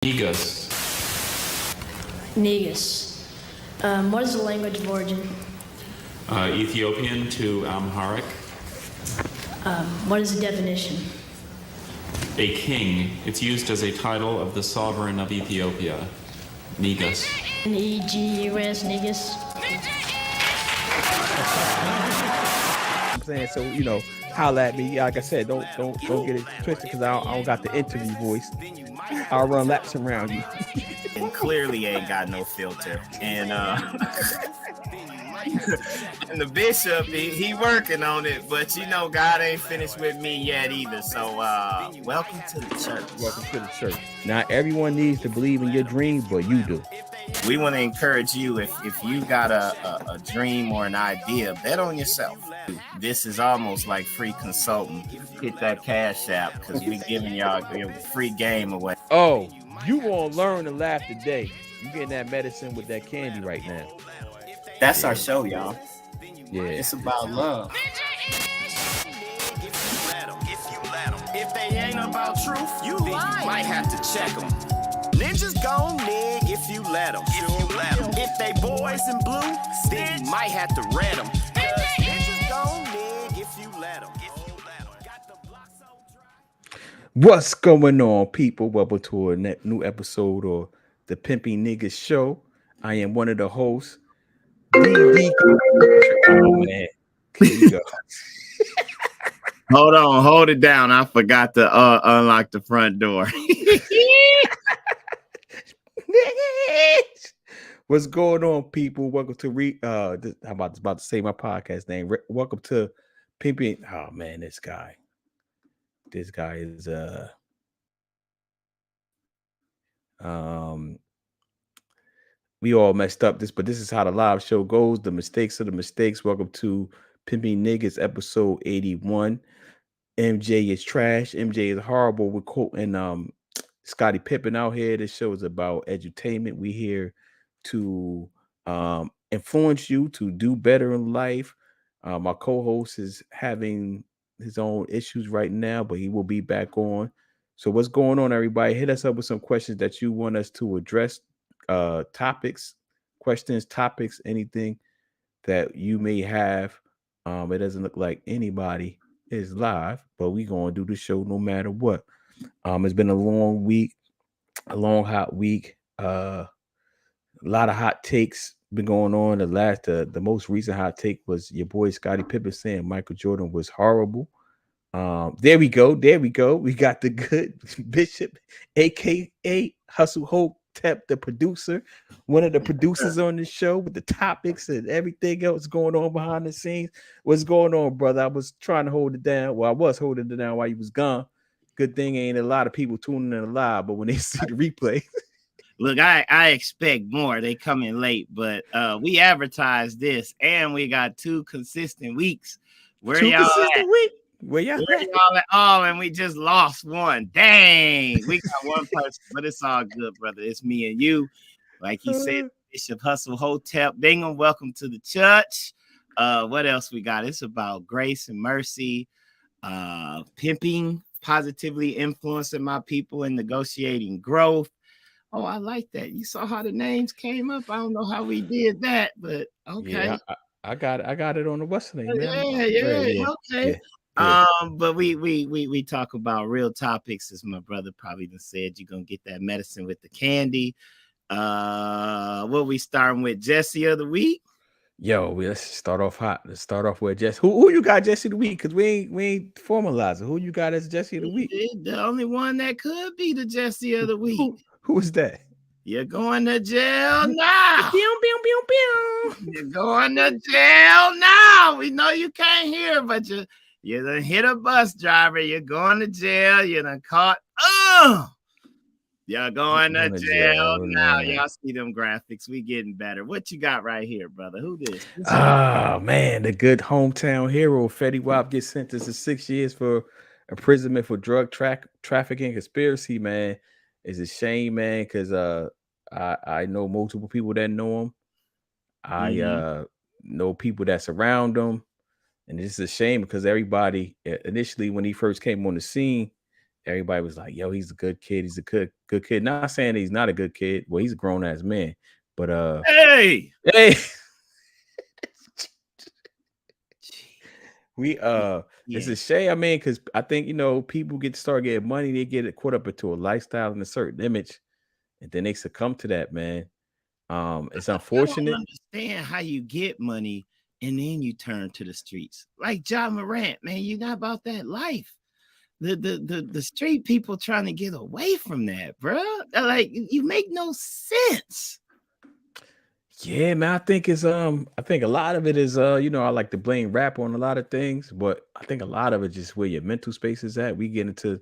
Negus. Negus. What is the language of origin? Ethiopian to Amharic. What is the definition? A king. It's used as a title of the sovereign of Ethiopia. Negus. Negus, Negus. I'm saying, so holla at me. Like I said, don't get it twisted because I don't got the interview voice. I'll run laps around you. And clearly ain't got no filter. And and the bishop, he working on it, but God ain't finished with me yet either. So welcome to the church. Welcome to the church. Not everyone needs to believe in your dreams, but you do. We want to encourage you, if you got a dream or an idea, bet on yourself. This is almost like free consulting. Hit that Cash App because we giving y'all a free game away. Oh, you gonna learn to laugh today. You getting that medicine with that candy right now. That's our show, y'all. Yeah, it's about love. If they ain't about truth, you might have to check them. Ninjas gon' nig if you let them. If they boys in blue, then you might have to read them. Ninjas gon' nig if you let them. What's going on, people? Welcome to a new episode of the Pimping Niggas Show. I am one of the hosts. Oh man, here you go. Hold it down. I forgot to unlock the front door. What's going on, people? Welcome to I'm about to say my podcast name. Welcome to Pimping. Oh man, this guy is we all messed up this, but this is how the live show goes. The mistakes are the mistakes. Welcome to Pimping Niggas episode 81. MJ is trash. MJ is horrible. We're quoting Scottie Pippen out here. This show is about edutainment. We here to influence you to do better in life. My co-host is having his own issues right now, but he will be back on. So what's going on, everybody? Hit us up with some questions that you want us to address. Topics, questions, topics, anything that you may have. It doesn't look like anybody is live, but we gonna do the show no matter what. It's been a long week, a long hot week. A lot of hot takes been going on. The most recent hot take was your boy Scottie Pippen saying Michael Jordan was horrible. There we go. We got the good Bishop, aka Hustle Hope Tep, the producer, one of the producers on the show with the topics and everything else going on behind the scenes. What's going on, brother? I was trying to hold it down. Well, I was holding it down while you was gone. Good thing ain't a lot of people tuning in live, but when they see the replay. Look, I expect more. They come in late, but we advertised this and we got 2 consistent weeks. Where y'all at? Where y'all at? Oh, and we just lost one. Dang, we got one person, but it's all good, brother. It's me and you. Like you said, Bishop Hustle Hotep. Bingham, welcome to the church. What else we got? It's about grace and mercy, pimping, positively influencing my people and negotiating growth. Oh, I like that. You saw how the names came up. I don't know how we did that, but okay. Yeah, I got it on the what's the name, man? Yeah, okay. Yeah. But we talk about real topics, as my brother probably done said. You're gonna get that medicine with the candy. What we starting with? Jesse of the week. Yo, let's start off hot. Let's start off with Jesse. Who you got Jesse of the week? Because we ain't formalizing. Who you got as Jesse of the week? The only one that could be the Jesse of the week. Who is that? You're going to jail now. You're going to jail now. We know you can't hear, but you done hit a bus driver. You're going to jail. You done caught. You're going to jail now. Y'all see them graphics. We getting better. What you got right here, brother? Who this? Oh, man. The good hometown hero, Fetty Wap, gets sentenced to 6 years for imprisonment for drug trafficking conspiracy, man. It's a shame, man, because I know multiple people that know him. I know people that surround him. And it's a shame because everybody, initially when he first came on the scene, everybody was like, yo, he's a good kid. He's a good kid. Not saying he's not a good kid. Well, he's a grown ass man. But Hey. We it's a shame. I mean, because I think people start getting money, they get it caught up into a lifestyle and a certain image, and then they succumb to that, man. It's unfortunate. I don't understand how you get money and then you turn to the streets. Like Ja Morant, man, you're not about that life. The street people trying to get away from that, bro. Like, you make no sense. Yeah, man. I think a lot of it is I like to blame rap on a lot of things, but I think a lot of it just where your mental space is at. We get into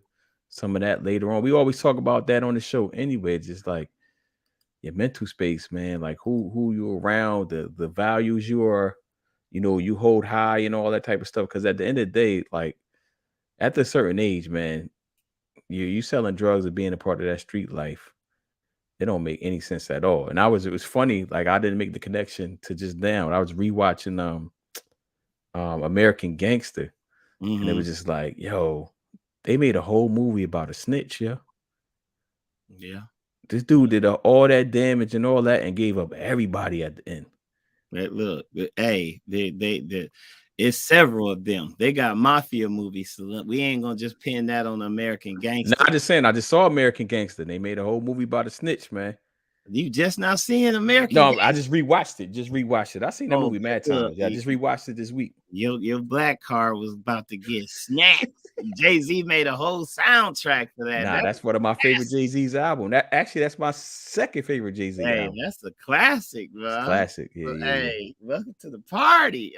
some of that later on. We always talk about that on the show anyway. Just like your mental space, man. Like who you're around, the values you are, you hold high and all that type of stuff. Because at the end of the day, like at a certain age, man, you selling drugs or being a part of that street life, it don't make any sense at all. And it was funny, like I didn't make the connection to just now. I was rewatching American Gangster, and it was just like, yo, they made a whole movie about a snitch, yeah. Yeah. This dude did all that damage and all that and gave up everybody at the end. Look, hey, it's several of them. They got mafia movies, so we ain't gonna just pin that on American Gangster. No, I'm just saying, I just saw American Gangster. They made a whole movie about a snitch, man. You just now seeing American Gangster? I just rewatched it. I seen that movie mad times. Yeah, I just rewatched it this week. Your black car was about to get snapped. Jay-Z made a whole soundtrack for that. Nah, that's one of my favorite Jay-Z's album. That's my second favorite Jay-Z album. That's a classic, bro. It's classic. Yeah, hey, welcome to the party.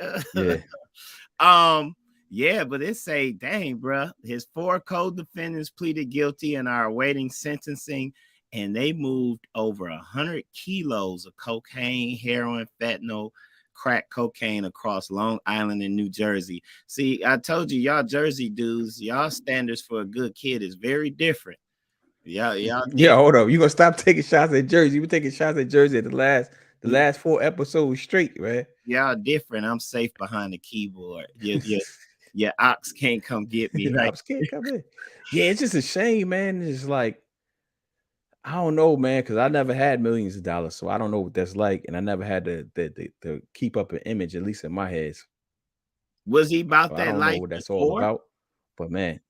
Yeah, but it say, dang, bro, his 4 co-defendants pleaded guilty and are awaiting sentencing, and they moved over 100 kilos of cocaine, heroin, fentanyl, crack cocaine across Long Island and New Jersey. See, I told you, y'all Jersey dudes, y'all standards for a good kid is very different. Yeah, hold up. You gonna stop taking shots at Jersey? You been taking shots at Jersey at the last 4 episodes straight, right? Y'all different. I'm safe behind the keyboard. Your ox can't come get me. Right? Ox can't come in. Yeah, it's just a shame, man. It's like, I don't know, man, because I never had millions of dollars, so I don't know what that's like, and I never had to keep up an image, at least in my head. Was he about that life? I don't know what that's all about, but man,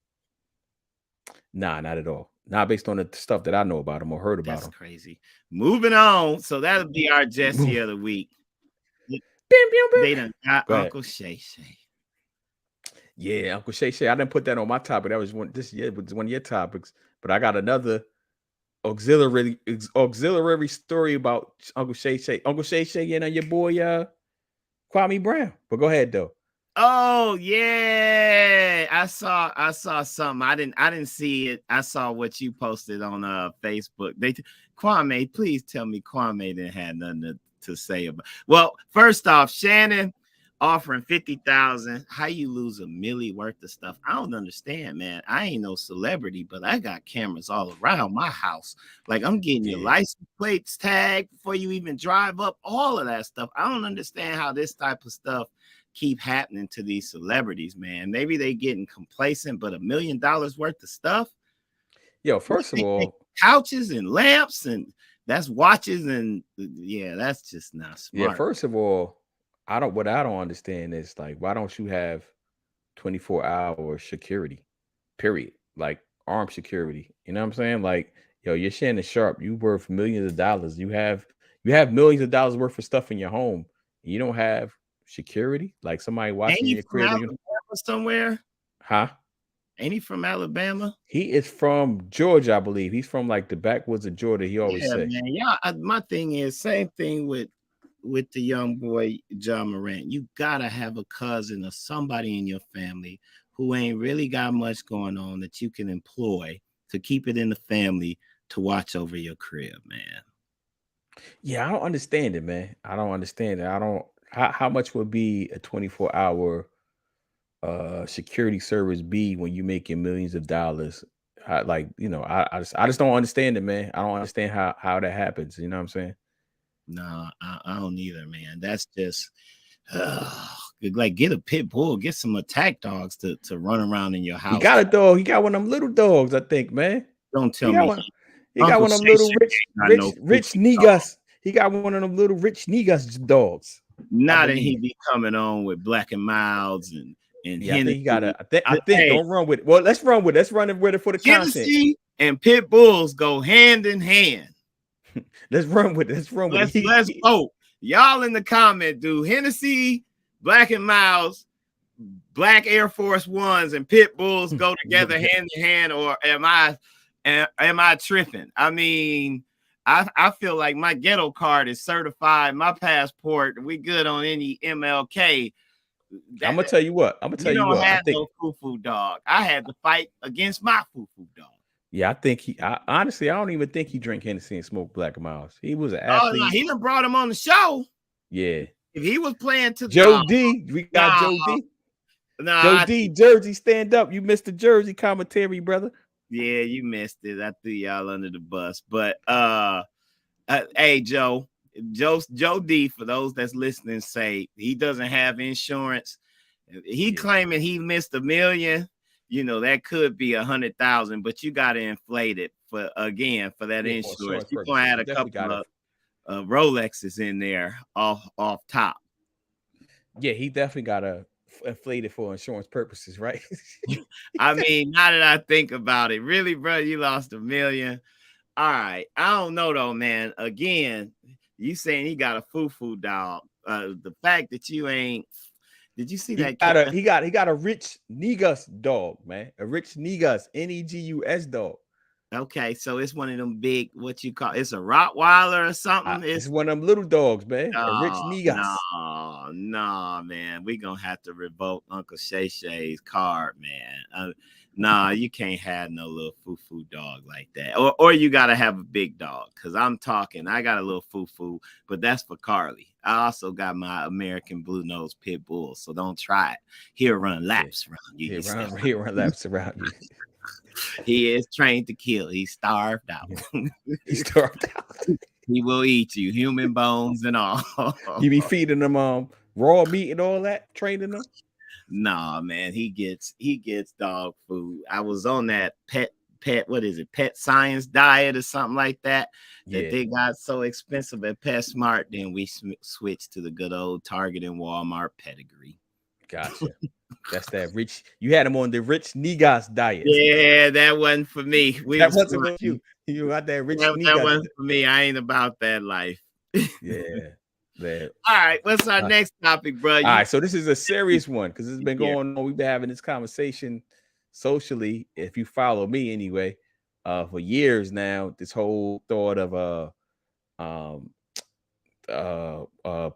nah, not at all. Not based on the stuff that I know about him or heard about him. That's crazy. Moving on, so that'll be our Jesse of the week. They done got Uncle Shay Shay. Yeah, Uncle Shay Shay. I didn't put that on my topic. That was one of your topics, but I got another auxiliary story about Uncle Shay Shay. Uncle Shay Shay and your boy Kwame Brown. But go ahead though. Oh yeah, I saw something. I didn't see it. I saw what you posted on Facebook. Kwame, please tell me Kwame didn't have nothing to say about. Well, first off, Shannon offering 50,000. How you lose $1 million worth of stuff? I don't understand, man. I ain't no celebrity, but I got cameras all around my house. Like, I'm getting your license plates tagged before you even drive up, all of that stuff. I don't understand how this type of stuff keep happening to these celebrities, man. Maybe they getting complacent, but $1 million worth of stuff. Yo, first of all, couches and lamps, and that's watches, and that's just not smart. Yeah, first of all, what I don't understand is, like, why don't you have 24-hour security, period? Like armed security. You know what I'm saying? Like, yo, you're Shannon Sharp. You worth millions of dollars. You have millions of dollars worth of stuff in your home. You don't have security, like somebody watching your crib. Somewhere? Huh? Ain't he from Alabama? He is from Georgia, I believe. He's from like the backwoods of Georgia. He always say. Man. Yeah, my thing is same thing with the young boy Ja Morant. You gotta have a cousin or somebody in your family who ain't really got much going on that you can employ to keep it in the family to watch over your crib, man. Yeah, I don't understand it, man. I don't understand it. How much would be a 24-hour security service be when you making millions of dollars? I just don't understand it, man. I don't understand how that happens. You know what I'm saying? No, I don't either, man. That's just, oh like get a pit bull, get some attack dogs to run around in your house. He got a dog. He got one of them little dogs, I think, man. Don't tell me. He got one of them little rich Negus. He got one of them little rich Negus dogs. Now that he be coming on with Black and Milds and yeah, I think he got I think don't run with it. Well, let's run with it. Let's run with it for the content. And pit bulls go hand in hand. Let's run with it. Let's run with it. Let's vote. Y'all in the comment, do Hennessy, Black and Milds, Black Air Force Ones, and pit bulls go together hand in hand, or am I tripping? I mean, I feel like my ghetto card is certified, my passport, we good on any MLK. I'm gonna tell you what. I think no foo-foo dog. I had to fight against my foo-foo dog. Yeah, I think honestly, I don't even think he drank Hennessy and smoked Black and Milds. He was an athlete. Oh, no, he done brought him on the show. Yeah. If he was playing to Joe D, we got Joe D. Joe D, Jersey, stand up. You missed the Jersey commentary, brother. Yeah, you missed it. I threw y'all under the bus. But hey, Joe D, for those that's listening, say he doesn't have insurance. He claiming he missed $1 million. You know, that could be 100,000, but you got to inflate it for that insurance. You're gonna add a couple of Rolexes in there off top. Yeah, he definitely got to inflate it for insurance purposes, right? I mean, now that I think about it, really, bro, you lost $1 million. All right, I don't know though, man. Again, you saying he got a foo-foo dog. The fact that you ain't. Did you see that? He got a rich Negus dog, man. A rich Negus, Negus dog. Okay, so it's one of them big, what you call it's a Rottweiler or something. It's one of them little dogs, man. A rich Negus. No, man. We gonna have to revoke Uncle Shay Shay's card, man. Nah, you can't have no little foo-foo dog like that. Or you gotta have a big dog. Cause I got a little foo-foo, but that's for Carly. I also got my American Blue Nose Pit Bull, so don't try it. He'll run laps around you. He'll run laps around you. He is trained to kill. He's starved out. He's starved out. He will eat you, human bones and all. You be feeding them raw meat and all that, training them? Nah, man, he gets dog food. I was on that pet, what is it, pet science diet or something like that. That they got so expensive at PetSmart. Then we switched to the good old Target and Walmart pedigree. Gotcha. That's that rich. You had him on the rich Negus diet. Yeah, that wasn't for me. That wasn't for you. You got that rich Negus. That wasn't for me. I ain't about that life. Yeah. Man. All right, what's our next topic, bro? All right, so this is a serious one because it's been going on. We've been having this conversation socially, if you follow me anyway, for years now. This whole thought of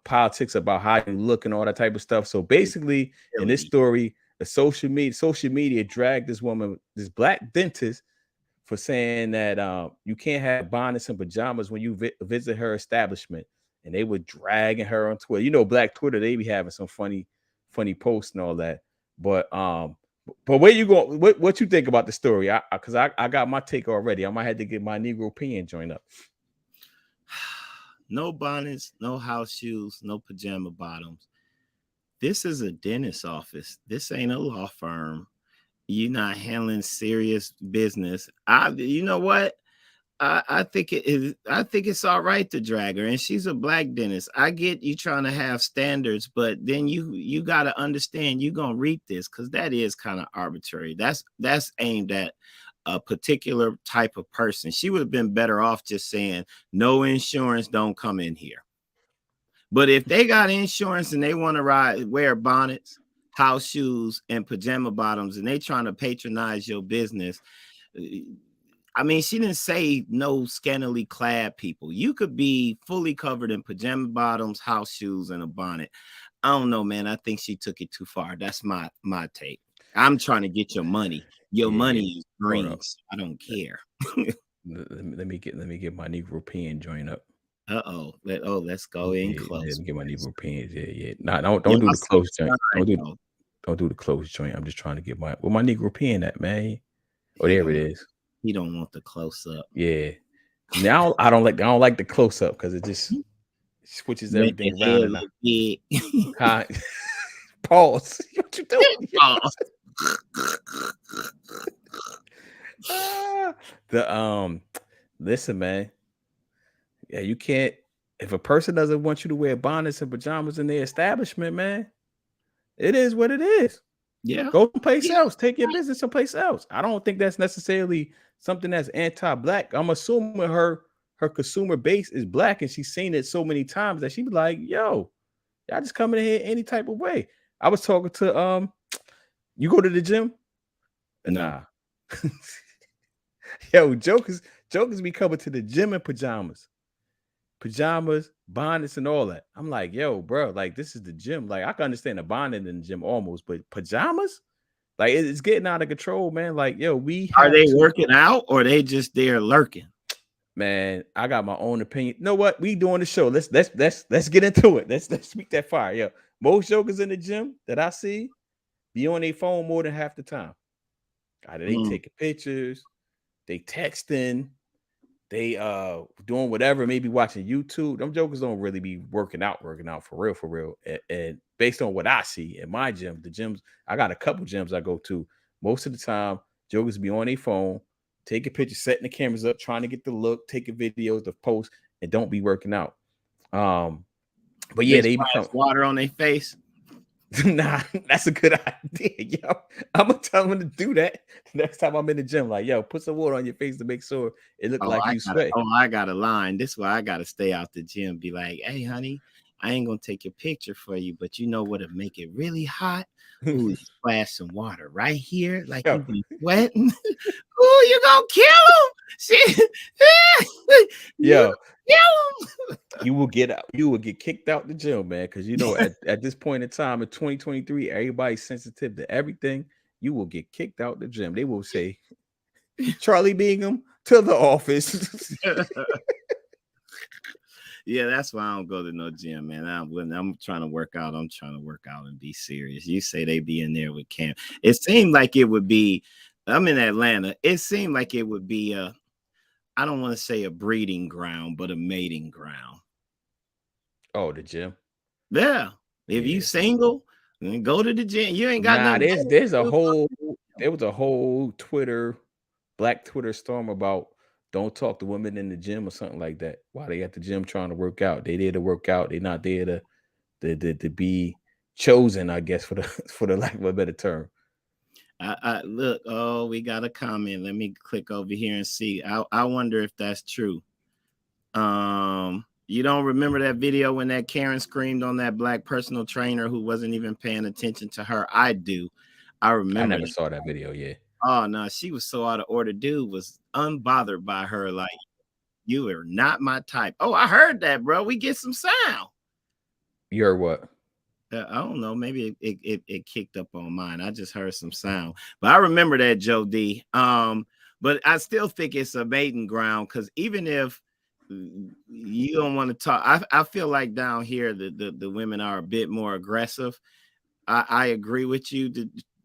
politics about how you look and all that type of stuff. So basically, in this story, the social media dragged this woman, this black dentist, for saying that you can't have bonnets and pajamas when you visit her establishment. And they were dragging her on Twitter. You know, Black Twitter, they be having some funny posts and all that. But where you going? What you think about the story? Because I got my take already. I might have to get my Negro P.I.N.G joint up. No bonnets, no house shoes, no pajama bottoms. This is a dentist office. This ain't a law firm. You're not handling serious business. You know what? I think it's all right to drag her, and she's a black dentist. I get you trying to have standards, but then you got to understand you're gonna reap this, because that is kind of arbitrary. That's aimed at a particular type of person. She would have been better off just saying no insurance, don't come in here. But if they got insurance and they want to wear bonnets, house shoes, and pajama bottoms, and they trying to patronize your business. I mean, she didn't say no scantily clad people. You could be fully covered in pajama bottoms, house shoes, and a bonnet. I don't know, man. I think she took it too far. That's my take. I'm trying to get your money. Your money is green. I don't care. let me get my Negro P.I.N.G joint up. Let's go in close. Let me get my Negro P.I.N.G. Yeah. Nah, don't do the close joint. Don't do the close joint. I'm just trying to get my Negro P.I.N.G at, man. Oh, there it is. You don't want the close up. Yeah. Now I don't like the close up because it just switches everything around. Pause. What you doing? Pause. Listen, man. Yeah, you can't. If a person doesn't want you to wear bonnets and pajamas in their establishment, man, it is what it is. Yeah. Go someplace else. Take your business someplace else. I don't think that's necessarily something that's anti-black. I'm assuming her consumer base is black, and she's seen it so many times that she be like, "Yo, y'all just coming in here any type of way." I was talking to you go to the gym? Nah. Yo, jokers be coming to the gym in pajamas, bonnets, and all that. I'm like, yo, bro, like this is the gym. Like I can understand the bonnet in the gym almost, but pajamas, like it's getting out of control, man. Like, yo, Are they working out or they just there lurking? Man, I got my own opinion. You know what? We doing the show. Let's get into it. Let's speak that fire. Yo, most jokers in the gym that I see be on their phone more than half the time. They taking pictures, they texting, they doing whatever, maybe watching YouTube. Them jokers don't really be working out for real. And based on what I see in my gym, the gyms, I got a couple gyms I go to. Most of the time, jokers be on their phone, taking pictures, setting the cameras up, trying to get the look, taking videos, the post, and don't be working out. But yeah, they become water on their face. Nah, that's a good idea, yo. I'm gonna tell them to do that next time I'm in the gym. Like, yo, put some water on your face to make sure it looks like you sweat. I got a line. This is why I gotta stay out the gym. Be like, hey, honey, I ain't gonna take your picture for you, but you know what'll make it really hot? Ooh, you splash some water right here, like you be sweating. Ooh, you gonna kill him? Shit. Yo, you will get kicked out the gym, man. Because you know, at this point in time in 2023, everybody's sensitive to everything. You will get kicked out the gym. They will say, Charlie Bingham to the office. Yeah, that's why I don't go to no gym, man. I'm trying to work out. I'm trying to work out and be serious. You say they be in there with Cam. It seemed like it would be. I'm in Atlanta. It seemed like it would be I don't want to say a breeding ground, but a mating ground. Oh, the gym. Yeah. If you single, then go to the gym. You ain't got nothing. There was a whole Black Twitter storm about don't talk to women in the gym or something like that. While they at the gym trying to work out. They there to work out. They're not there to be chosen, I guess, for the lack of a better term. I look, oh, we got a comment. Let me click over here and see. I wonder if that's true. You don't remember that video when that Karen screamed on that black personal trainer who wasn't even paying attention to her? I do. I remember. I never saw that video, yeah. Oh no, she was so out of order. Dude was unbothered by her, like, you are not my type. Oh, I heard that, bro. We get some sound. You heard what? I don't know. Maybe it kicked up on mine. I just heard some sound, but I remember that, Joe D. But I still think it's a mating ground because even if you don't want to talk, I feel like down here the women are a bit more aggressive. I agree with you,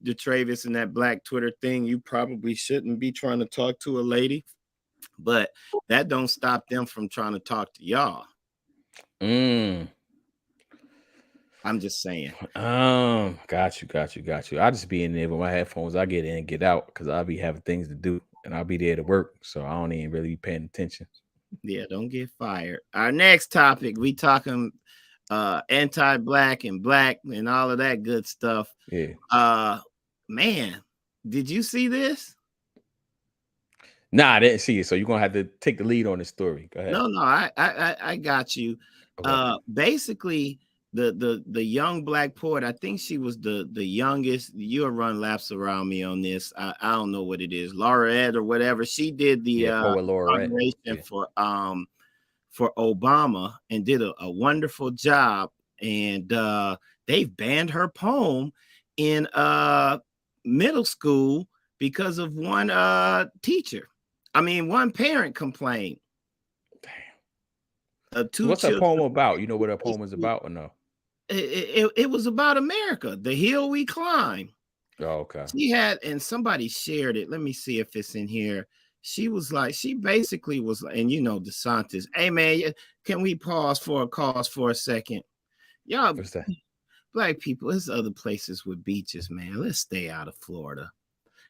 DeTravius, and that black Twitter thing. You probably shouldn't be trying to talk to a lady, but that don't stop them from trying to talk to y'all. I'm just saying. Got you. I just be in there with my headphones. I get in and get out because I'll be having things to do and I'll be there to work. So I don't even really be paying attention. Yeah, don't get fired. Our next topic, we talking anti-black and black and all of that good stuff. Yeah. Man, did you see this? Nah, I didn't see it. So you're gonna have to take the lead on this story. Go ahead. No, I got you. Okay. Basically, the young black poet, I think she was the youngest. You'll run laps around me on this. I don't know what it is, Laureate or whatever. She did the inauguration for Obama and did a wonderful job. And they've banned her poem in middle school because of one one parent complained. What's that poem about? You know what a poem is about or no? It was about America, the hill we climb. Oh, okay. She had, and somebody shared it. Let me see if it's in here. She was like, she basically was, and you know, DeSantis. Hey man, can we pause for a cause for a second? Y'all, what's that? Black people, there's other places with beaches, man. Let's stay out of Florida.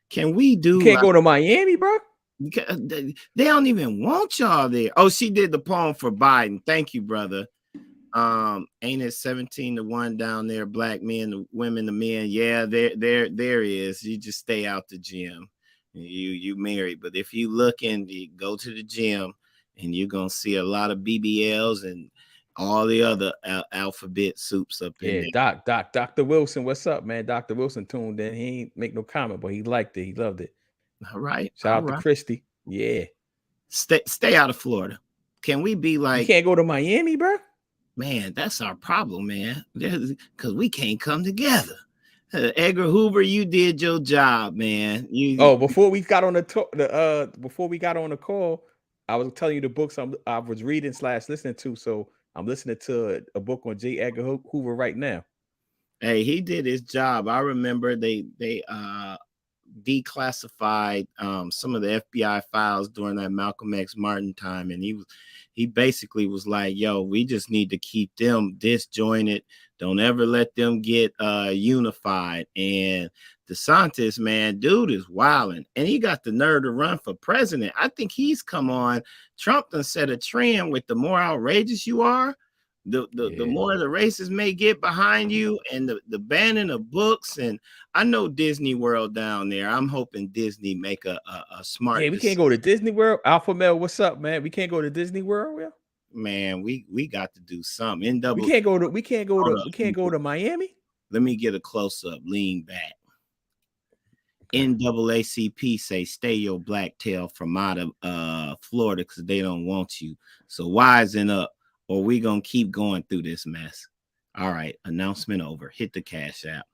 Can we do? You can't go to Miami, bro. They don't even want y'all there. Oh, she did the poem for Biden. Thank you, brother. Ain't it 17-1 down there? Black men, the women, the men. Yeah, there is. You just stay out the gym. You married, but if you looking, you go to the gym, and you're gonna see a lot of BBLs and all the other alphabet soups up in there. Dr. Wilson, what's up, man? Dr. Wilson tuned in. He ain't make no comment, but he liked it. He loved it. All right. Shout out to Christy. Yeah. Stay out of Florida. Can we be like? You can't go to Miami, bro. Man, that's our problem, man. Because we can't come together. Edgar Hoover, you did your job, man. Before we got on the call, I was telling you the books I was reading / listening to. So I'm listening to a book on J. Edgar Hoover right now. Hey, he did his job. I remember they declassified some of the FBI files during that Malcolm X Martin time, and he basically was like, yo, we just need to keep them disjointed. Don't ever let them get unified. And DeSantis, man, dude is wilding, and he got the nerve to run for president. I think he's come on. Trump done set a trend with the more outrageous you are, the more the racists may get behind you, and the banning of books. And I know Disney World down there. I'm hoping Disney make a smart. Hey, we can't go to Disney World. Alpha Male, what's up, man? We can't go to Disney World, yeah? Man, we got to do something. We can't go to Miami. Let me get a close up. Lean back. Okay. NAACP say stay your black tail from out of Florida because they don't want you. So wisen up, or we gonna keep going through this mess. All right, announcement over. Hit the Cash App.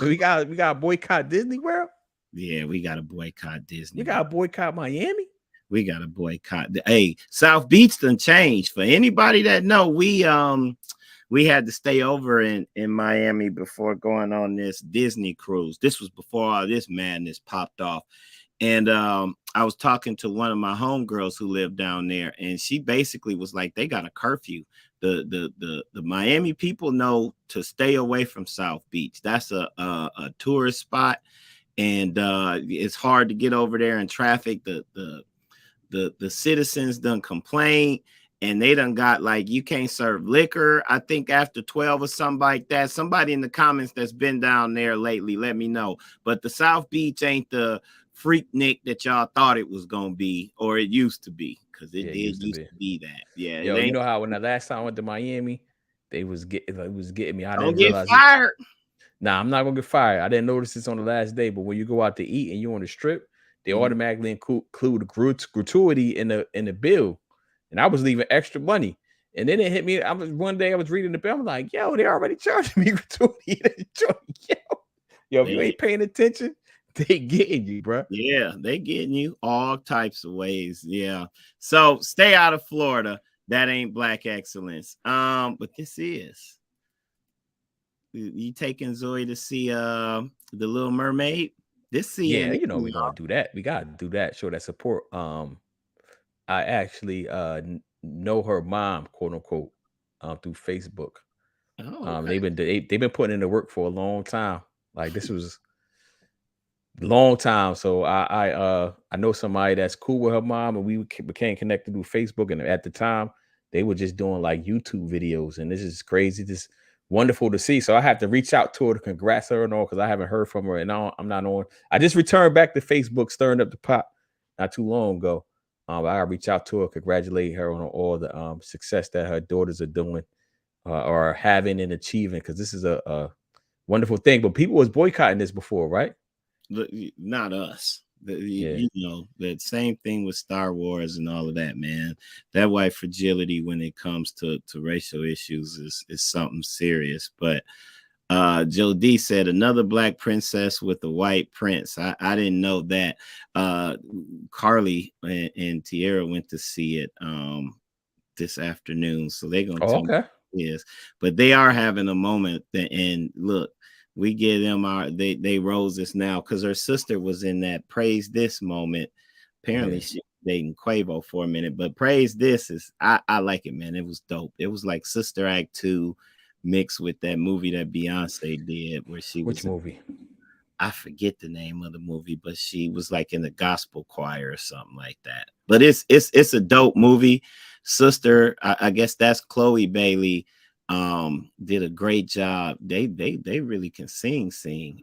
we got boycott Disney World. Yeah, we got to boycott Disney. We got to boycott Miami. We got to boycott. Hey, South Beach done changed. For anybody that know, we had to stay over in Miami before going on this Disney cruise. This was before all this madness popped off. And I was talking to one of my homegirls who lived down there, and she basically was like, they got a curfew. The Miami people know to stay away from South Beach. That's a tourist spot, and it's hard to get over there in traffic. The citizens done complained, and they done got like, you can't serve liquor, I think after 12 or something like that. Somebody in the comments that's been down there lately, let me know. But the South Beach ain't the Freaknik that y'all thought it was gonna be, or it used to be, because it used to be that. Yeah. Yo, you know how when the last time I went to Miami, it was getting me. I didn't get fired. Nah, I'm not gonna get fired. I didn't notice this on the last day, but when you go out to eat and you on the strip, they automatically include a gratuity in the bill, and I was leaving extra money. And then it hit me. One day I was reading the bill. I'm like, yo, they already charging me gratuity. Yo, if you ain't paying attention, they getting you, bro. Yeah, they getting you all types of ways. Yeah. So stay out of Florida. That ain't black excellence. But this is. You taking Zoe to see the Little Mermaid? This season. Yeah, you know we're gonna do that. We gotta do that. Show that support. I actually know her mom, quote unquote, through Facebook. Oh, okay. They've been putting in the work for a long time. Like this was a long time. So I know somebody that's cool with her mom, and we became connected through Facebook. And at the time, they were just doing like YouTube videos, and this is crazy. This wonderful to see. So I have to reach out to her to congrats her and all, because I haven't heard from her, and I'm not on. I just returned back to Facebook, stirring up the pot not too long ago. I gotta reach out to her, congratulate her on all the success that her daughters are doing or having and achieving, because this is a wonderful thing. But people was boycotting this before, right? Not us. You know, that same thing with Star Wars and all of that, man. That white fragility when it comes to racial issues is something serious. But Joe D said another black princess with a white prince. I didn't know that. Carly and Tierra went to see it this afternoon, so they're gonna tell me yes. But they are having a moment and look, we give them they rose this now because her sister was in that Praise This moment. Apparently she dating Quavo for a minute, but Praise This is I like it, man. It was dope. It was like Sister Act 2 mixed with that movie that Beyonce did, where she Which was. movie? I forget the name of the movie, but she was like in the gospel choir or something like that. But it's a dope movie. Sister, I guess that's Chloe Bailey. Did a great job. They really can sing.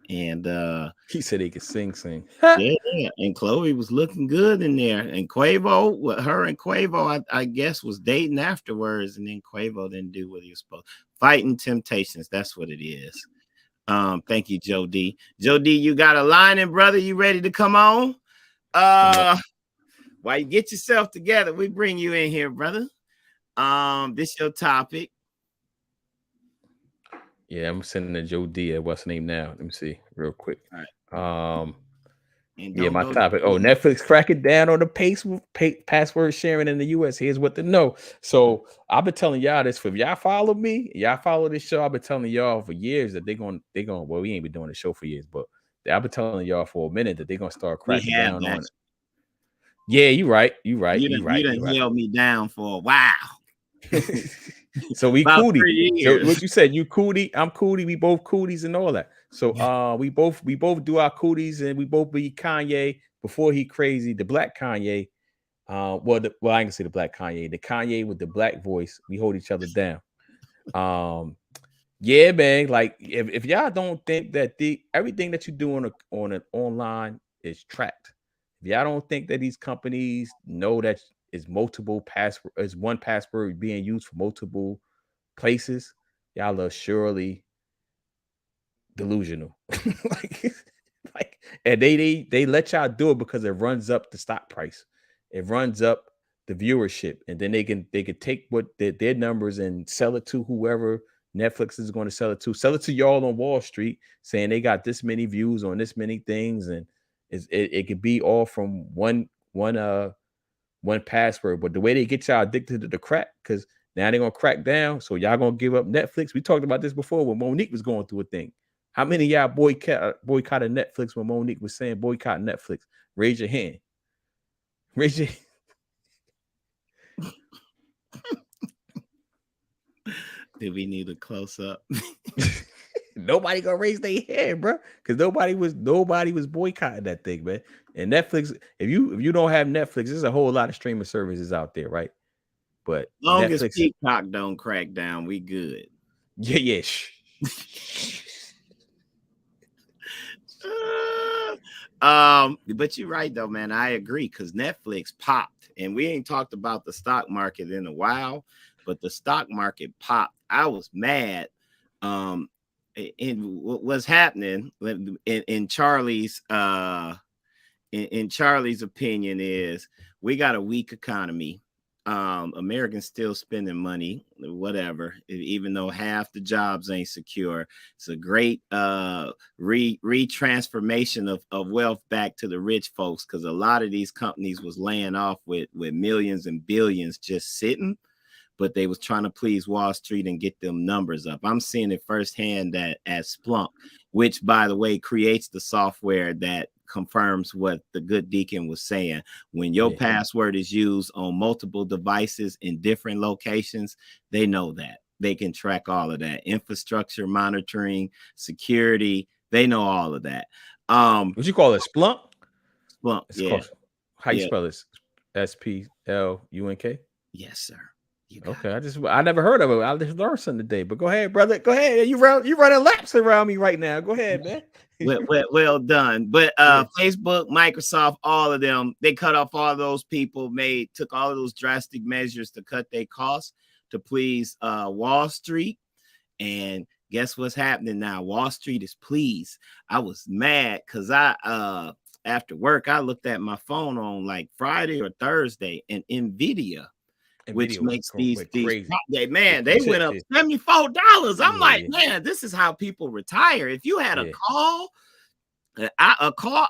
And He said he could sing. yeah, and Chloe was looking good in there. And Quavo, her and Quavo, I guess, was dating afterwards, and then Quavo didn't do what he was supposed. Fighting Temptations, that's what it is. Thank you, Joe D. Joe D, you got a line in, brother. You ready to come on? While you get yourself together, we bring you in here, brother. This your topic. Yeah, I'm sending to Joe D at what's the name now. Let me see real quick. All right. Yeah, my topic. Oh, Netflix cracking down on the password sharing in the US. Here's what to know. So I've been telling y'all this. If y'all follow me, y'all follow this show. I've been telling y'all for years that they're going. Well, we ain't been doing the show for years, but I've been telling y'all for a minute that they're gonna start cracking down on it. Yeah, you right. You done held me down for a while. So we cootie. So what you said, you cootie, I'm cootie, we both cooties and all that. So we both do our cooties, and we both be Kanye before he crazy, the black Kanye. Well, I can say the black Kanye, the Kanye with the black voice. We hold each other down. Yeah, man. Like if y'all don't think that everything that you do on an online is tracked, if y'all don't think that these companies know that is multiple password, is one password being used for multiple places, y'all are surely delusional. like, and they let y'all do it because it runs up the stock price, it runs up the viewership, and then they can take what their numbers and sell it to whoever Netflix is going to sell it to y'all on Wall Street, saying they got this many views on this many things, and it could be all from one password. But the way they get y'all addicted to the crack, because now they're gonna crack down, so y'all gonna give up Netflix. We talked about this before when Monique was going through a thing. How many of y'all boycotted Netflix when Monique was saying boycott Netflix? Raise your hand. Raise your Did we need a close up? Nobody gonna raise their hand, bro, because nobody was boycotting that thing, man. And Netflix, if you don't have Netflix, there's a whole lot of streaming services out there, right? But long Netflix, as Peacock don't crack down, we good. Yeah. But you're right though, man. I agree, because Netflix popped, and we ain't talked about the stock market in a while, but the stock market popped. I was mad. And what's happening in Charlie's in Charlie's opinion is we got a weak economy. Americans still spending money, whatever, even though half the jobs ain't secure. It's a great retransformation of wealth back to the rich folks, because a lot of these companies was laying off with millions and billions just sitting, but they was trying to please Wall Street and get them numbers up. I'm seeing it firsthand at Splunk, which, by the way, creates the software that confirms what the good deacon was saying. When your password is used on multiple devices in different locations, they know that. They can track all of that. Infrastructure monitoring, security, they know all of that. What you call it? Splunk? Splunk, it's called, how you spell this? SPLUNK? Yes, sir. Okay, I never heard of it. I just learned something today. But go ahead, brother. Go ahead. You running laps around me right now. Go ahead, man. well done. But Facebook, Microsoft, all of them, they cut off all those people, took all of those drastic measures to cut their costs to please Wall Street. And guess what's happening now? Wall Street is pleased. I was mad because after work, I looked at my phone on like Friday or Thursday, and Nvidia, which makes these man, they went up $74. I'm like, man, this is how people retire. If you had a call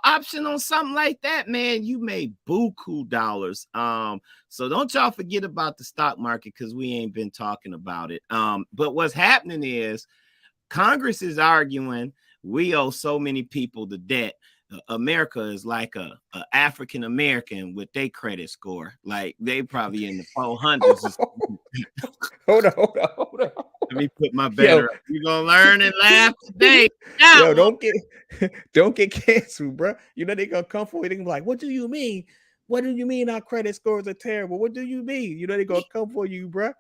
option on something like that, man, you made buku dollars. So don't y'all forget about the stock market, because we ain't been talking about it. But what's happening is Congress is arguing we owe so many people the debt. America is like a African American with their credit score. Like they probably in the 400s. Hold on. Let me put my banner up. You're gonna learn and laugh today. Yo, don't get canceled, bro. You know they gonna come for you. They gonna be like, what do you mean? What do you mean our credit scores are terrible? What do you mean? You know they gonna come for you, bro.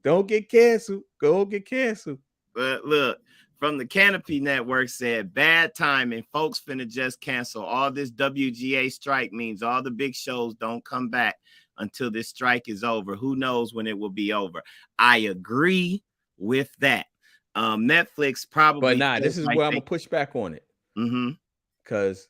Don't get canceled. Go get canceled. But look, from the Canopy Network said, bad timing. Folks finna just cancel. All this WGA strike means all the big shows don't come back until this strike is over. Who knows when it will be over? I agree with that. Netflix probably. But nah, this is where I'm gonna push back on it. Because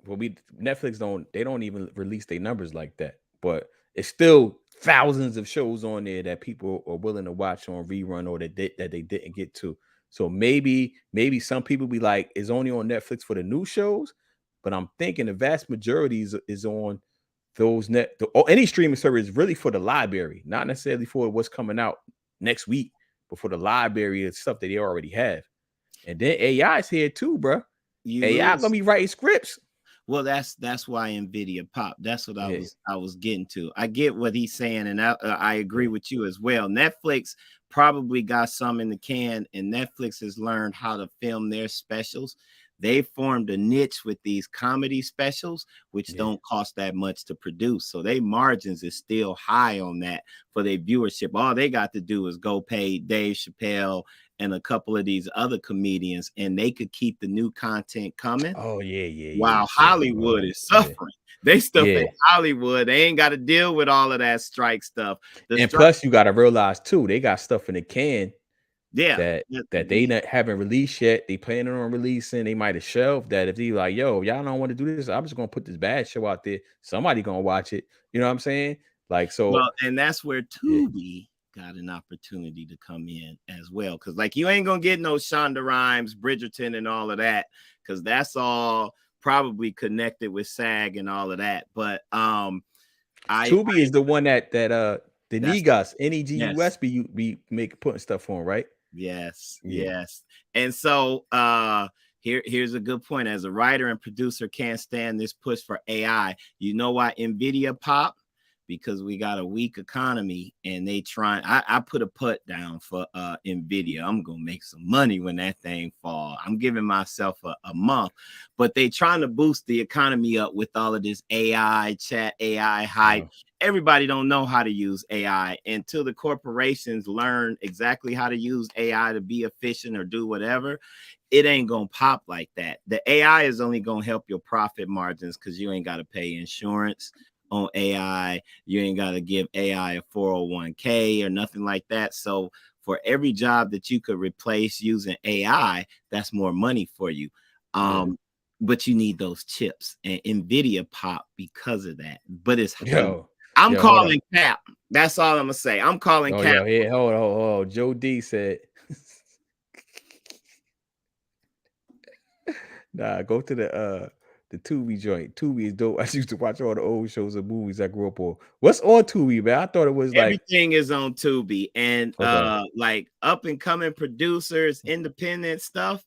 Netflix don't even release their numbers like that. But it's still thousands of shows on there that people are willing to watch on rerun or that they didn't get to. So maybe some people be like, it's only on Netflix for the new shows, but I'm thinking the vast majority is on those any streaming service really for the library, not necessarily for what's coming out next week, but for the library of stuff that they already have. And then AI is here too, bro. AI gonna be writing scripts. Well, that's why NVIDIA popped. That's what I was getting to. I get what he's saying, and I agree with you as well. Netflix probably got some in the can, and Netflix has learned how to film their specials. They formed a niche with these comedy specials, which don't cost that much to produce. So their margins is still high on that for their viewership. All they got to do is go pay Dave Chappelle and a couple of these other comedians, and they could keep the new content coming. Oh, yeah. While Hollywood is suffering. They stuff in Hollywood. They ain't got to deal with all of that strike stuff. Plus, you got to realize, too, they got stuff in the can that they haven't released yet. They planning on releasing. They might have shelved that. If they like, yo, y'all don't want to do this, I'm just going to put this bad show out there. Somebody going to watch it. You know what I'm saying? Like, so. Well, and that's where Tubi got an opportunity to come in as well, because like you ain't gonna get no Shonda Rhimes, Bridgerton, and all of that, because that's all probably connected with SAG and all of that. But Tubi is the one that the Negus NEGUS be putting stuff on, right? Yes. And so here's a good point. As a writer and producer, can't stand this push for AI. You know why NVIDIA popped? Because we got a weak economy, and they trying. I put a put down for NVIDIA. I'm gonna make some money when that thing fall. I'm giving myself a month, but they trying to boost the economy up with all of this AI chat, AI hype. Everybody don't know how to use AI until the corporations learn exactly how to use AI to be efficient or do whatever. It ain't gonna pop like that. The AI is only gonna help your profit margins because you ain't got to pay insurance on AI. You ain't got to give AI a 401k or nothing like that. So for every job that you could replace using AI, that's more money for you. But you need those chips, and NVIDIA pop because of that. But it's I'm calling cap. That's all I'm gonna say. I'm calling cap. Hold on. Joe D said nah, go to the Tubi joint. Tubi is dope. I used to watch all the old shows and movies I grew up on. What's on Tubi, man? I thought it was everything is on Tubi, and like up and coming producers, independent stuff.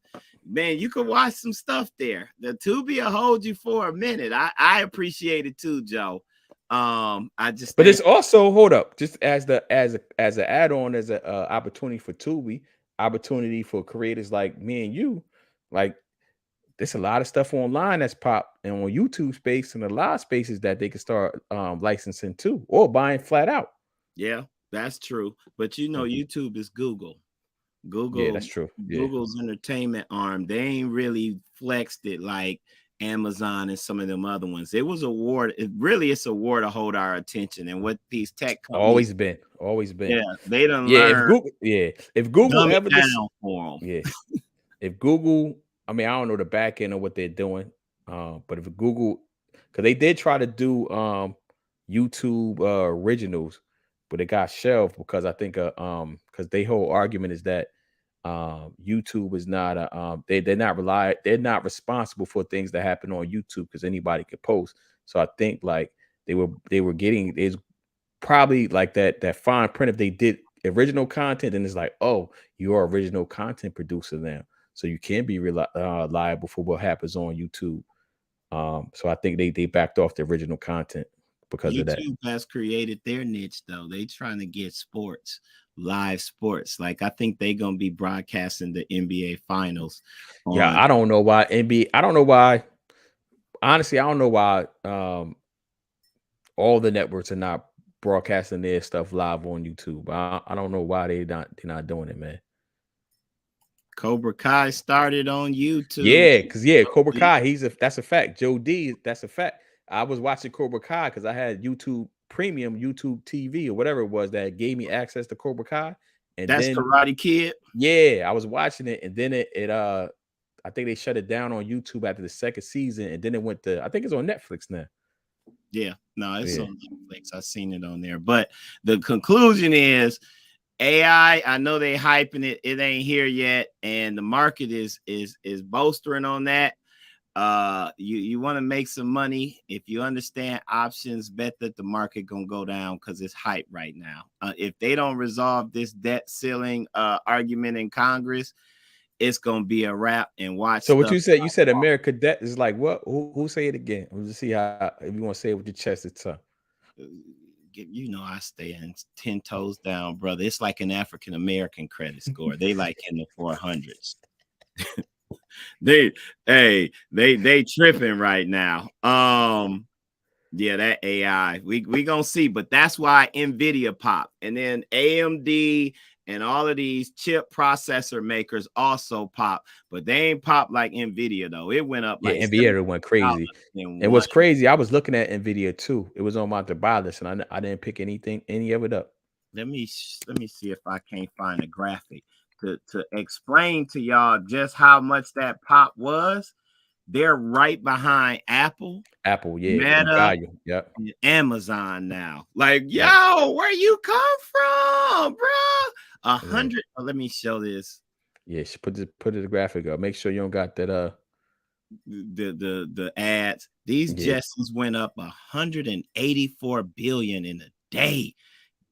Man, you could watch some stuff there. The Tubi will hold you for a minute. I appreciate it too, Joe. But it's also, hold up, just as an add-on, as an opportunity for Tubi, opportunity for creators like me and you, like. There's a lot of stuff online that's popped and on YouTube space and a lot of spaces that they can start licensing too, or buying flat out. Yeah, that's true. But you know, YouTube is Google. Yeah, that's true. Google's entertainment arm. They ain't really flexed it like Amazon and some of them other ones. It was a war. It's a war to hold our attention. And what these tech companies always been. Yeah, they done learn. If Google ever for them. If Google, I mean, I don't know the back end of what they're doing, but if Google, because they did try to do YouTube originals, but it got shelved because I think because their whole argument is that YouTube is not they're not responsible for things that happen on YouTube because anybody could post. So I think like they were getting, is probably like that fine print if they did original content, and it's like, oh, you're an original content producer now, so you can be liable for what happens on YouTube. So I think they backed off the original content because YouTube of that. has created their niche though. They trying to get sports live sports. Like I think they're gonna be broadcasting the NBA finals. Yeah, I don't know why NBA. I don't know why. Honestly, I don't know why all the networks are not broadcasting their stuff live on YouTube. I don't know why they're not doing it, man. Cobra Kai started on YouTube. Yeah, because Cobra Kai, that's a fact. Joe D, that's a fact. I was watching Cobra Kai because I had YouTube Premium, YouTube TV, or whatever it was that gave me access to Cobra Kai. And that's then Karate Kid. Yeah, I was watching it, and then it I think they shut it down on YouTube after the second season, and then it went to, I think it's on Netflix now. Yeah, no, it's on Netflix. I've seen it on there. But the conclusion is AI, I know they hyping it. It ain't here yet, and the market is bolstering on that. You want to make some money. If you understand options, bet that the market gonna go down because it's hype right now. If they don't resolve this debt ceiling argument in Congress, it's gonna be a wrap. And watch. So what you said America debt is like what? Who say it again? We'll just see how, if you want to say it with your chest, it's tough. You know, I stay in 10 toes down, brother. It's like an African American credit score. They like in the 400s. they tripping right now. Yeah, that AI, we gonna see, but that's why Nvidia popped, and then AMD and all of these chip processor makers also pop, but they ain't pop like Nvidia though. It went up like Nvidia went crazy. And what's crazy, I was looking at Nvidia too. It was on my to buy list, and I didn't pick any of it up. Let me see if I can't find a graphic to explain to y'all just how much that pop was. They're right behind Apple, yeah, Meta, yep, and Amazon now. Like, yo, where you come from, bro? 100. Oh, let me show this. Yeah, put the graphic up. Make sure you don't got that the ads. These Jetsons went up 184 billion in a day,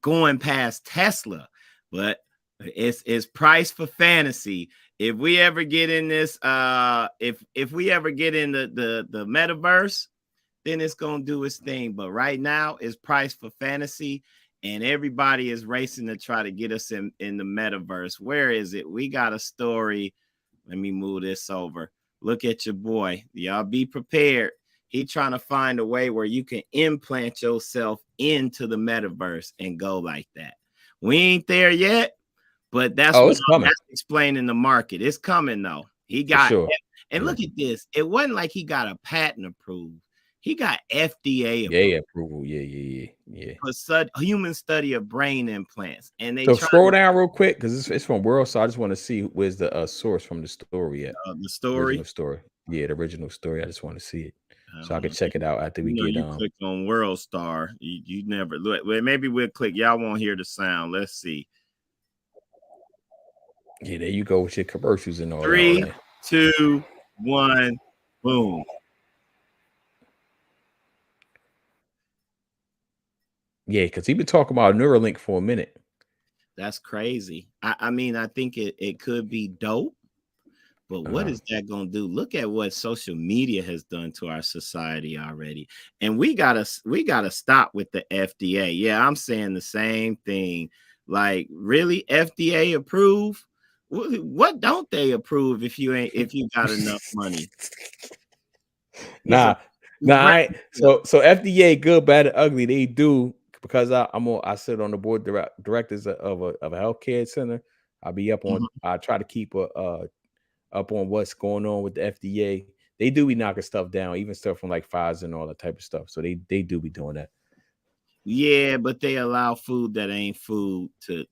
going past Tesla, but it's priced for fantasy. If we ever get in this, if we ever get in the metaverse, then it's gonna do its thing. But right now, it's priced for fantasy, and everybody is racing to try to get us in the metaverse. Where is it? We got a story. Let me move this over. Look at your boy. Y'all be prepared. He trying to find a way where you can implant yourself into the metaverse and go like that. We ain't there yet, but that's it's coming. That's explaining the market. It's coming though. He got and look at this. It wasn't like he got a patent approved. He got FDA approval. Yeah. For human study of brain implants. And they scroll down real quick because it's from World. So I just want to see where's the source from the story at. The story. Original story. Yeah, the original story. I just want to see it. So I can check it out after we get you click on World Star. You never look. Well, maybe we'll click. Y'all won't hear the sound. Let's see. Yeah, there you go with your commercials and all. 3, 2, 1, boom. Yeah, because he been talking about Neuralink for a minute. That's crazy. I mean, I think it could be dope. But what is that going to do? Look at what social media has done to our society already. And we gotta stop with the FDA. Yeah, I'm saying the same thing. Like, really, FDA approve? What don't they approve if you got enough money? Nah. So FDA, good, bad, and ugly. They do, because I sit on the board directors of a healthcare center. I'll be up on. I try to keep up on what's going on with the FDA. They do be knocking stuff down, even stuff from like Pfizer and all that type of stuff. So they do be doing that. Yeah, but they allow food that ain't food to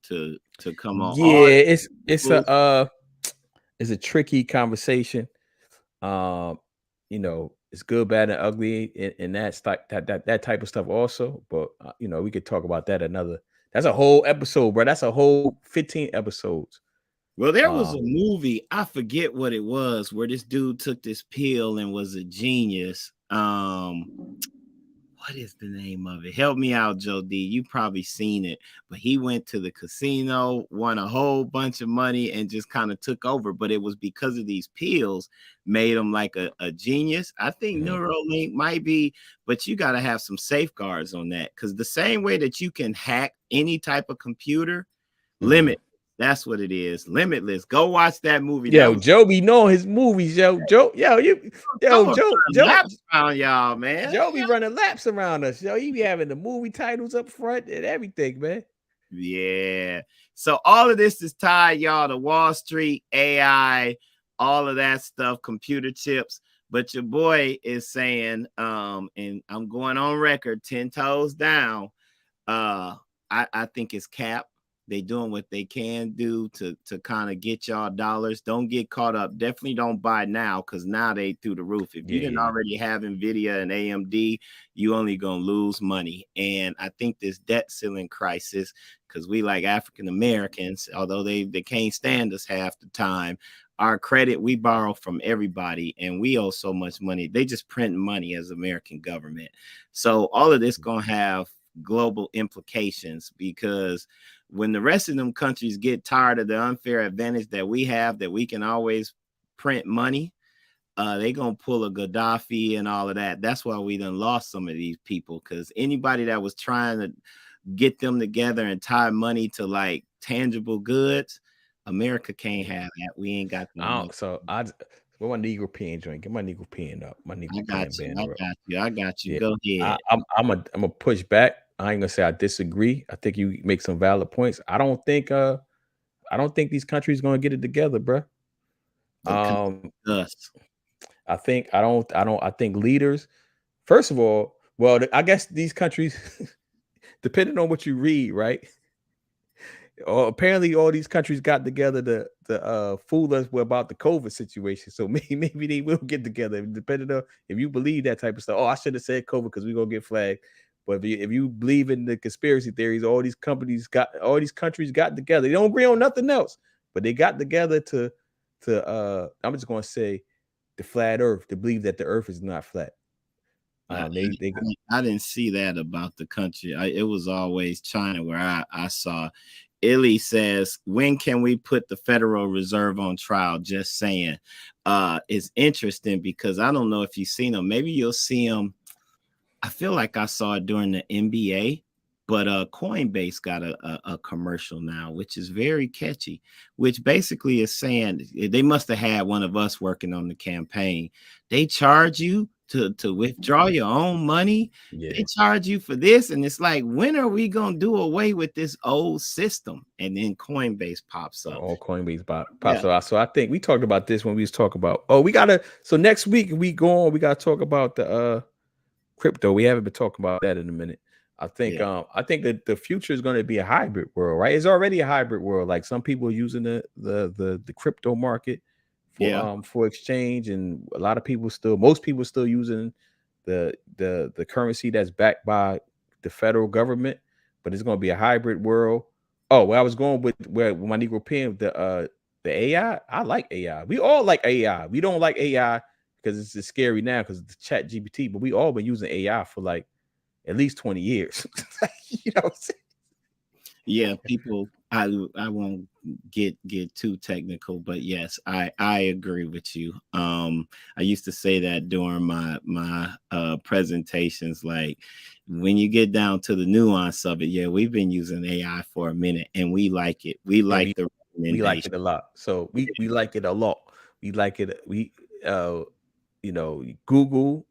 come on. Yeah, it's a tricky conversation. You know, it's good, bad, and ugly, and that's like that type of stuff also. But you know, we could talk about that another. That's a whole episode, bro. That's a whole 15 episodes. Well, there was a movie, I forget what it was, where this dude took this pill and was a genius. What is the name of it? Help me out, Joe D. You probably seen it, but he went to the casino, won a whole bunch of money, and just kind of took over. But it was because of these pills made him like a genius. I think Neuralink might be, but you got to have some safeguards on that, because the same way that you can hack any type of computer, Limit. That's what it is. Limitless. Go watch that movie. Yo, Joe be knowing his movies, yo. Joe, Joe, laps around y'all, man. Joe be running laps around us, yo. He be having the movie titles up front and everything, man. Yeah. So all of this is tied, y'all, to Wall Street, AI, all of that stuff, computer chips. But your boy is saying, and I'm going on record, 10 toes down. I think it's cap. They doing what they can do to kind of get y'all dollars. Don't get caught up. Definitely don't buy now, because now they through the roof. If you didn't already have NVIDIA and AMD, you only gonna lose money. And I think this debt ceiling crisis, because we like African Americans, although they can't stand us half the time, our credit, we borrow from everybody and we owe so much money. They just print money as American government. So all of this gonna have global implications, because when the rest of them countries get tired of the unfair advantage that we have, that we can always print money, they gonna pull a Gaddafi and all of that. That's why we done lost some of these people, because anybody that was trying to get them together and tie money to like tangible goods, America can't have that. We ain't got no so where my Negro P.I.N.G joint? Get my Negro P.I.N.G up. My Negro P.I.N.G. I got you. Go ahead. I'm a push back. I ain't gonna say I disagree. I think you make some valid points. I don't think these countries gonna get it together, bro. I think leaders, first of all, well, I guess these countries, depending on what you read, right? Apparently all these countries got together to fool us about the COVID situation. So maybe they will get together, depending on if you believe that type of stuff. Oh, I should have said COVID because we're gonna get flagged. But if you believe in the conspiracy theories, all these countries got together. They don't agree on nothing else, but they got together to I'm just gonna say the flat earth, to believe that the earth is not flat. I didn't see that about the country. It was always China where I saw. Illy says, when can we put the Federal Reserve on trial? Just saying. It's interesting because I don't know if you've seen them. Maybe you'll see them. I feel like I saw it during the NBA, but Coinbase got a commercial now, which is very catchy, which basically is saying they must have had one of us working on the campaign. They charge you to withdraw your own money. They charge you for this, and it's like, when are we gonna do away with this old system? And then Coinbase pops up. Coinbase pops up. So I think we talked about this when we was talking about, so next week we gotta talk about the crypto. We haven't been talking about that in a minute. I think that the future is going to be a hybrid world, right? It's already a hybrid world. Like some people are using the crypto market for exchange, and a lot of people most people still using the currency that's backed by the federal government. But it's going to be a hybrid world. Oh, where I was going with my Negro P.I.N.G, the AI. I like AI. We all like AI. We don't like AI because it's just scary now because it's the Chat GPT. But we all been using AI for like at least 20 years. You know what I'm saying? Yeah, people, I won't get too technical, but yes, I agree with you. I used to say that during my presentations, like when you get down to the nuance of it, we've been using AI for a minute and we like it. We like it a lot. So we like it a lot. We like it. Google,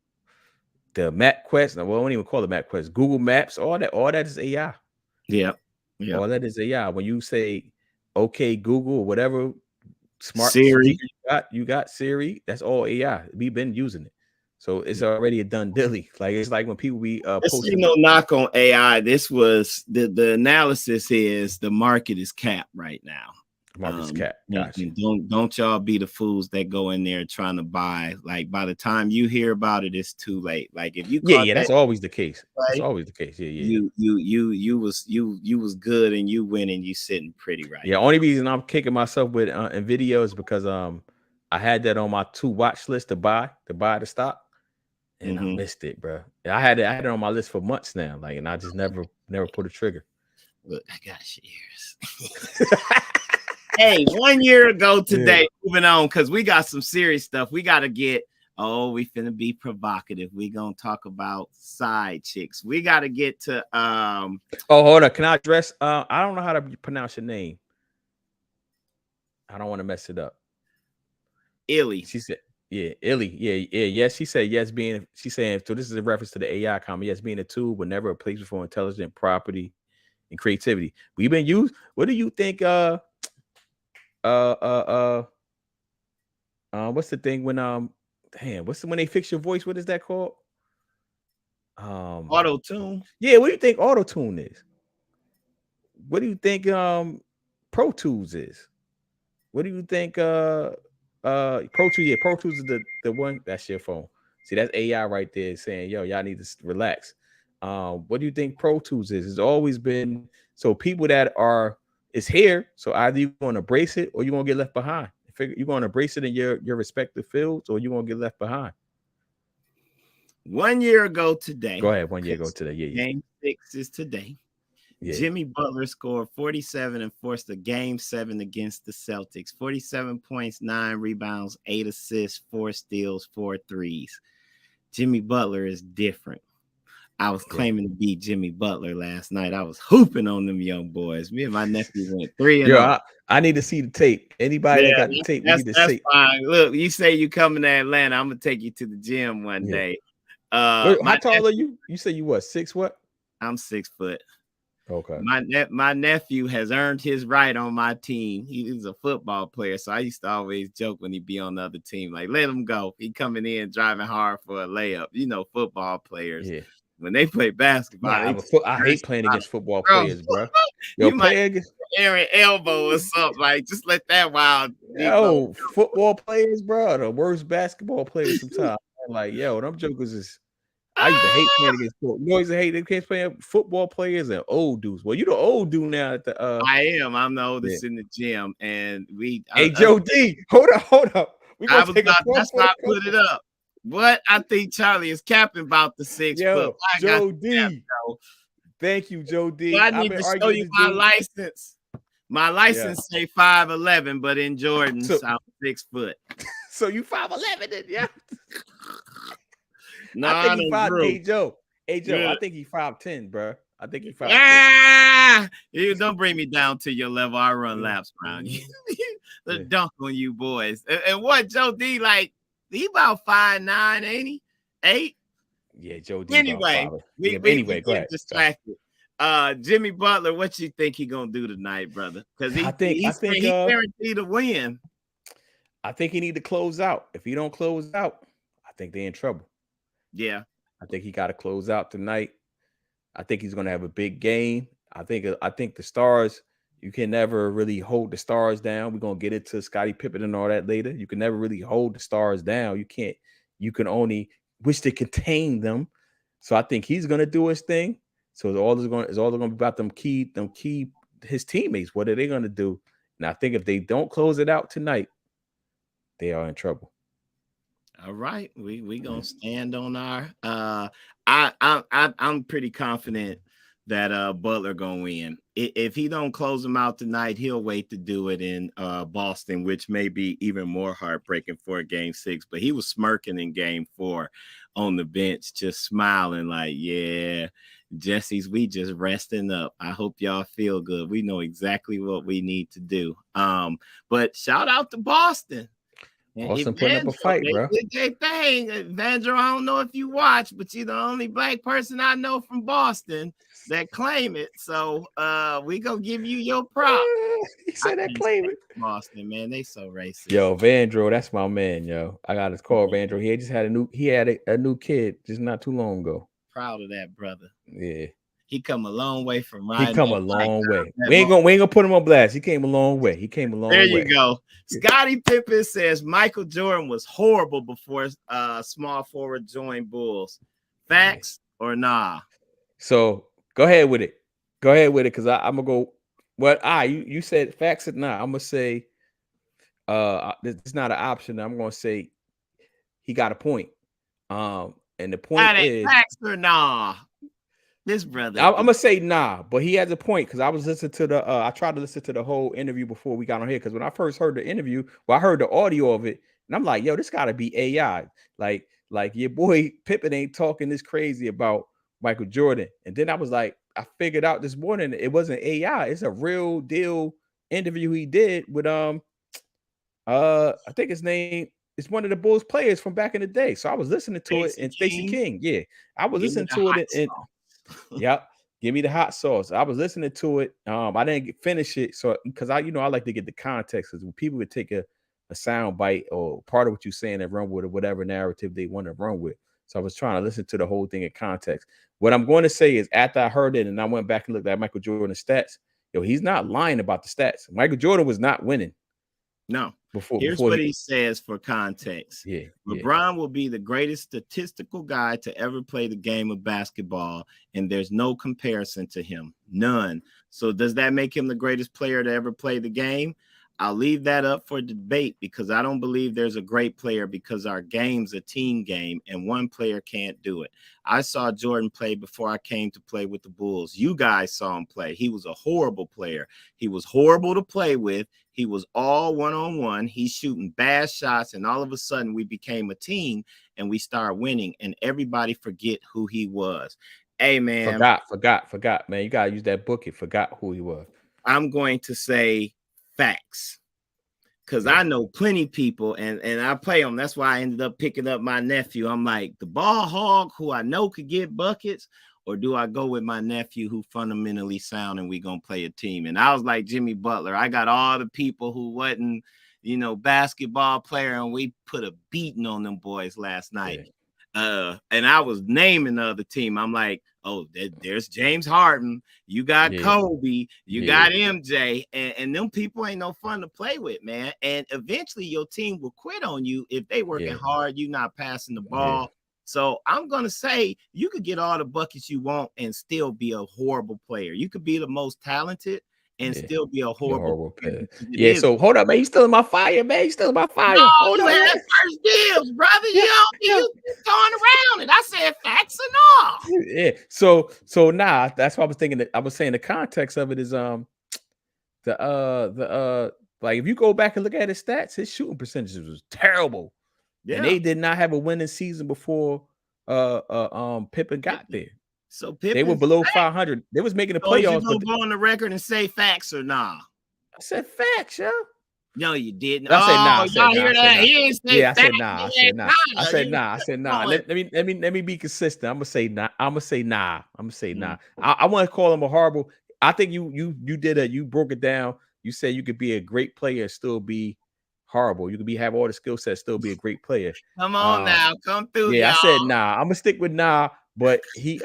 the map quest. No, we don't even call it map quest. Google Maps, all that is AI. Yeah. All that is AI. When you say, okay, Google, or whatever smart Siri you got Siri, that's all AI. We've been using it. So it's already a done dilly. Like it's like when people posting no knock on AI. This was the analysis is the market is capped right now. Market's cap. Gotcha. Don't y'all be the fools that go in there trying to buy. Like by the time you hear about it, it's too late. Like if you that's always the case. Right? That's always the case. You was good and you win and you sitting pretty right. Yeah. Only reason I'm kicking myself with NVIDIA is because I had that on my 2 watch list to buy the stock, and I missed it, bro. I had it on my list for months now. Like, and I just never put a trigger. Look, I got years. Hey, 1 year ago today, moving on, because we got some serious stuff we got to get Oh, we finna be provocative. We gonna talk about side chicks. We gotta get to Oh, hold on. Can I address? I don't know how to pronounce your name. I don't want to mess it up. Illy. She said, yeah, Illy. Yeah. Yes, she said yes, she's saying, so this is a reference to the AI comment. Yes, being a tool, but never a place for intelligent property and creativity. We've been used. What do you think? What's the thing when when they fix your voice? What is that called? Auto tune. Yeah, what do you think auto tune is? What do you think Pro Tools is? What do you think Pro Tools? Yeah, Pro Tools is the one. That's your phone. See, that's AI right there saying, yo, y'all need to relax. What do you think Pro Tools is? It's always been so people that are it's here. So either you're going to embrace it or you're going to get left behind. You're going to embrace it in your respective fields or you're going to get left behind. 1 year ago today. Go ahead. 1 year ago today. Yeah. Game 6 is today. Yeah. Jimmy Butler scored 47 and forced a game 7 against the Celtics. 47 points, 9 rebounds, 8 assists, 4 steals, 4 threes. Jimmy Butler is different. I was claiming to beat Jimmy Butler last night. I was hooping on them young boys. Me and my nephew went 3-0. I need to see the tape. Anybody that got the tape, we need to see. Fine. Look, you say you coming to Atlanta. I'm gonna take you to the gym one day. How tall are you? You say you what? 6 what? I'm 6 foot. Okay. My nephew has earned his right on my team. He's a football player, so I used to always joke when he'd be on the other team, like, let him go. He coming in driving hard for a layup. You know, football players. Yeah. When they play basketball, I hate playing against football players, bro. Yo, you might Aaron elbow or something. Like, just let that wild. Football players, bro, the worst basketball players sometimes. Like, yo, them jokers is. I used to hate playing against football. You always hate they can't play football players and old dudes. Well, you the old dude now at the. I am. I'm the oldest in the gym, and we. Hey, Joe D, hold up. That's why I put it up. What I think Charlie is capping about the 6 foot. Joe D. Thank you, Joe D. I need to show you my license. My license say 5'11", but in Jordans, I'm 6 foot. So you 5'11", then, yeah. No, I think he 5. Hey Joe, I think he 5'10", bro. I think he 5'10". You don't bring me down to your level. I run laps around you. The dunk on you boys. And what Joe D like? He about 5'9", ain't he? 8. Yeah, Joe D. Anyway, we go ahead. Distracted. Jimmy Butler, what you think he gonna do tonight, brother? Because he guaranteed to win. I think he need to close out. If he don't close out, I think they're in trouble. Yeah, I think he got to close out tonight. I think he's going to have a big game. I think the Stars, you can never really hold the Stars down. We're going to get into Scottie Pippen and all that later. You can never really hold the Stars down. You can only wish to contain them. So I think he's going to do his thing. So it's all going to be about them key his teammates. What are they going to do? And I think if they don't close it out tonight, they are in trouble. All right, we gonna stand on our. I'm pretty confident that Butler gonna win. If he don't close him out tonight, he'll wait to do it in Boston, which may be even more heartbreaking for Game 6. But he was smirking in Game 4 on the bench, just smiling like, yeah, Jesse's, we just resting up. I hope y'all feel good. We know exactly what we need to do. But shout out to Boston. Boston putting up a fight, bro. Vandro, I don't know if you watch, but you're the only black person I know from Boston that claim it. So we gonna give you your prop. He said that claim it. Boston, man, they so racist. Yo, Vandro, that's my man, yo. I got his call, Vandro. He had a new kid just not too long ago. Proud of that, brother. Yeah. He come a long way from riding. He come a long way. We ain't gonna put him on blast. He came a long way. There you go. Scottie Pippen says Michael Jordan was horrible before small forward joined Bulls. Facts or nah? So go ahead with it. Because I'm gonna go. What you said facts or nah? I'm gonna say it's not an option. I'm gonna say he got a point. And the point is facts or nah. This brother, I'm gonna say nah, but he has a point because I was listening to I tried to listen to the whole interview before we got on here because when I first heard the interview, I heard the audio of it And I'm like, yo, this gotta be AI. Like your boy Pippen ain't talking this crazy about Michael Jordan. And then I was like, I figured out this morning it wasn't AI, it's a real deal interview he did with I think his name is one of the Bulls players from back in the day. So I was listening to it, and Stacey King. Yeah, I was Give me listening the to hot it, and sauce. yep, give me the hot sauce. I was listening to it. I didn't finish it, so because I like to get the context. Because when people would take a sound bite or part of what you're saying and run with, or whatever narrative they want to run with. So I was trying to listen to the whole thing in context. What I'm going to say is, after I heard it and I went back and looked at Michael Jordan's stats, yo, he's not lying about the stats. Michael Jordan was not winning. No. Here's Before what he says for context. Yeah. LeBron will be the greatest statistical guy to ever play the game of basketball, and there's no comparison to him. None. So does that make him the greatest player to ever play the game? I'll leave that up for debate, because I don't believe there's a great player, because our game's a team game and one player can't do it. I saw Jordan play before I came to play with the Bulls. You guys saw him play. He was a horrible player. He was horrible to play with. He was all one-on-one. He's shooting bad shots, and all of a sudden we became a team and we started winning, and everybody forget who he was. Hey, man. Forgot, man. You got to use that book. It forgot who he was. I'm going to say facts, because I know plenty people, and I play them. That's why I ended up picking up my nephew. I'm like, the ball hog who I know could get buckets, or do I go with my nephew who fundamentally sound and we gonna play a team? And I was like Jimmy Butler. I got all the people who wasn't, basketball player, and we put a beating on them boys last night. And I was naming the other team. I'm like, oh, there's James Harden. You got Kobe. You got MJ. And them people ain't no fun to play with, man. And eventually your team will quit on you if they working hard, you not passing the ball. So I'm going to say you could get all the buckets you want and still be a horrible player. You could be the most talented and still be a horrible player. Yeah, so hold up, man. You still in my fire, man. You still in my fire. No, hold you up, had first dibs, brother. You going around it. I said facts and all. Yeah. So nah, that's what I was thinking. I was saying the context of it is like if you go back and look at his stats, his shooting percentages was terrible. Yeah. And they did not have a winning season before Pippen got there. So Pippen, they were below 500. They was making the playoffs. You go on the record and say facts or nah? I said facts, yo. No, you didn't. I said nah. I said y'all hear that? He didn't say facts. I said nah. I said nah. Let me be consistent. I'm gonna say nah. I want to call him a horrible. I think you did it. You broke it down. You said you could be a great player and still be horrible. You could have all the skill sets, still be a great player. Come on now, come through. Yeah, y'all. I said nah. I'm gonna stick with nah. But he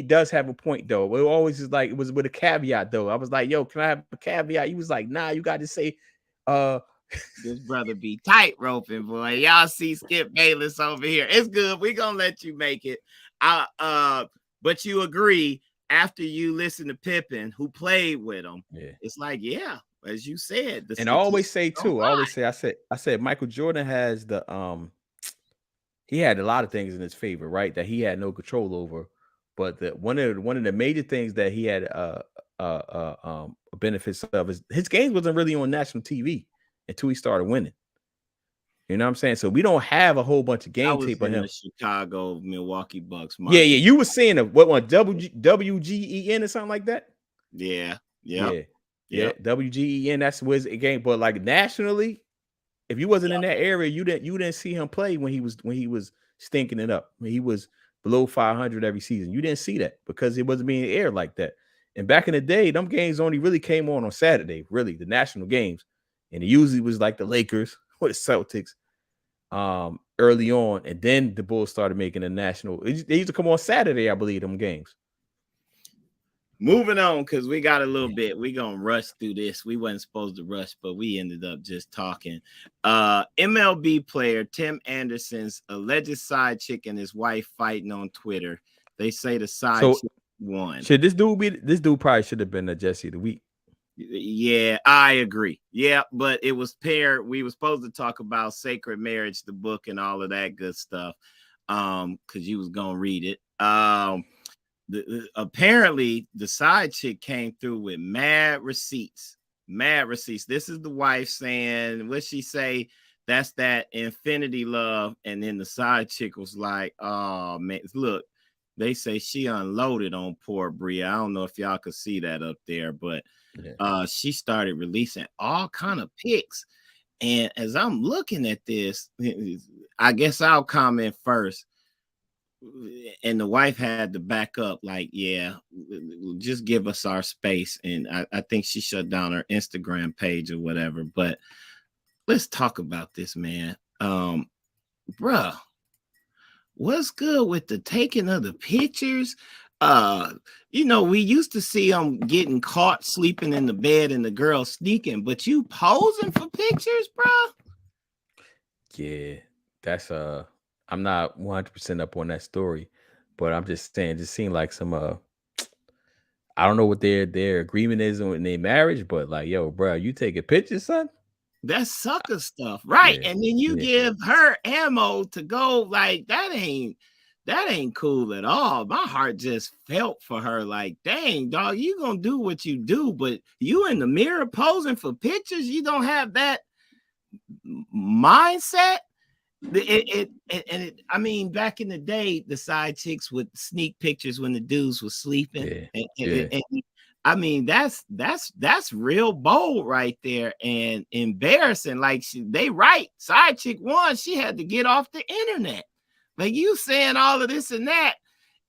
does have a point though. It always is like it was with a caveat though. I was like, yo, can I have a caveat? He was like, nah, you got to say this brother be tight roping, boy. Y'all see Skip Bayless over here. It's good. We're gonna let you make it. But you agree after you listen to Pippen, who played with him, it's like, yeah, as you said. And I always say too, I said Michael Jordan has the he had a lot of things in his favor, right? That he had no control over. But one of the major things that he had benefits of is his games wasn't really on national TV until he started winning. You know what I'm saying? So we don't have a whole bunch of game tape on him. The Chicago Milwaukee Bucks. Yeah. You were seeing what one WGEN or something like that? Yeah. WGEN, that's his game. But like nationally, if you wasn't in that area, you didn't see him play when he was stinking it up. When he was below 500 every season. You didn't see that because it wasn't being aired like that. And back in the day, them games only really came on Saturday, really, the national games. And it usually was like the Lakers or the Celtics early on. And then the Bulls started making a national. They used to come on Saturday, I believe, them games. Moving on, because we got a little bit. We're going to rush through this. We wasn't supposed to rush, but we ended up just talking. MLB player Tim Anderson's alleged side chick and his wife fighting on Twitter. They say the side chick won. Should this dude probably should have been a Jesse of the Week. Yeah, I agree. Yeah, but it was paired. We were supposed to talk about Sacred Marriage, the book, and all of that good stuff. Because you was going to read it. Apparently the side chick came through with mad receipts. This is the wife saying, what she say? That's that infinity love. And then the side chick was like, oh man, look, they say she unloaded on poor Bria. I don't know if y'all could see that up there, but she started releasing all kind of pics. And as I'm looking at this, I guess I'll comment first. And the wife had to back up, like, yeah, just give us our space. And I think she shut down her Instagram page or whatever. But let's talk about this, man. Bruh, what's good with the taking of the pictures? We used to see them getting caught sleeping in the bed and the girl sneaking, but you posing for pictures, bruh? Yeah, that's I'm not 100% up on that story, but I'm just saying, it just seemed like some I don't know what their agreement is in their marriage, but like, yo, bro, you taking pictures, son? That's sucker stuff, right? Yeah, And then you give her ammo to go, like, that ain't cool at all. My heart just felt for her, like, dang, dog, you gonna do what you do, but you in the mirror posing for pictures, you don't have that mindset. I mean, back in the day, the side chicks would sneak pictures when the dudes was sleeping. And I mean, that's real bold right there and embarrassing. Like they right, side chick one, she had to get off the internet. Like you saying all of this and that,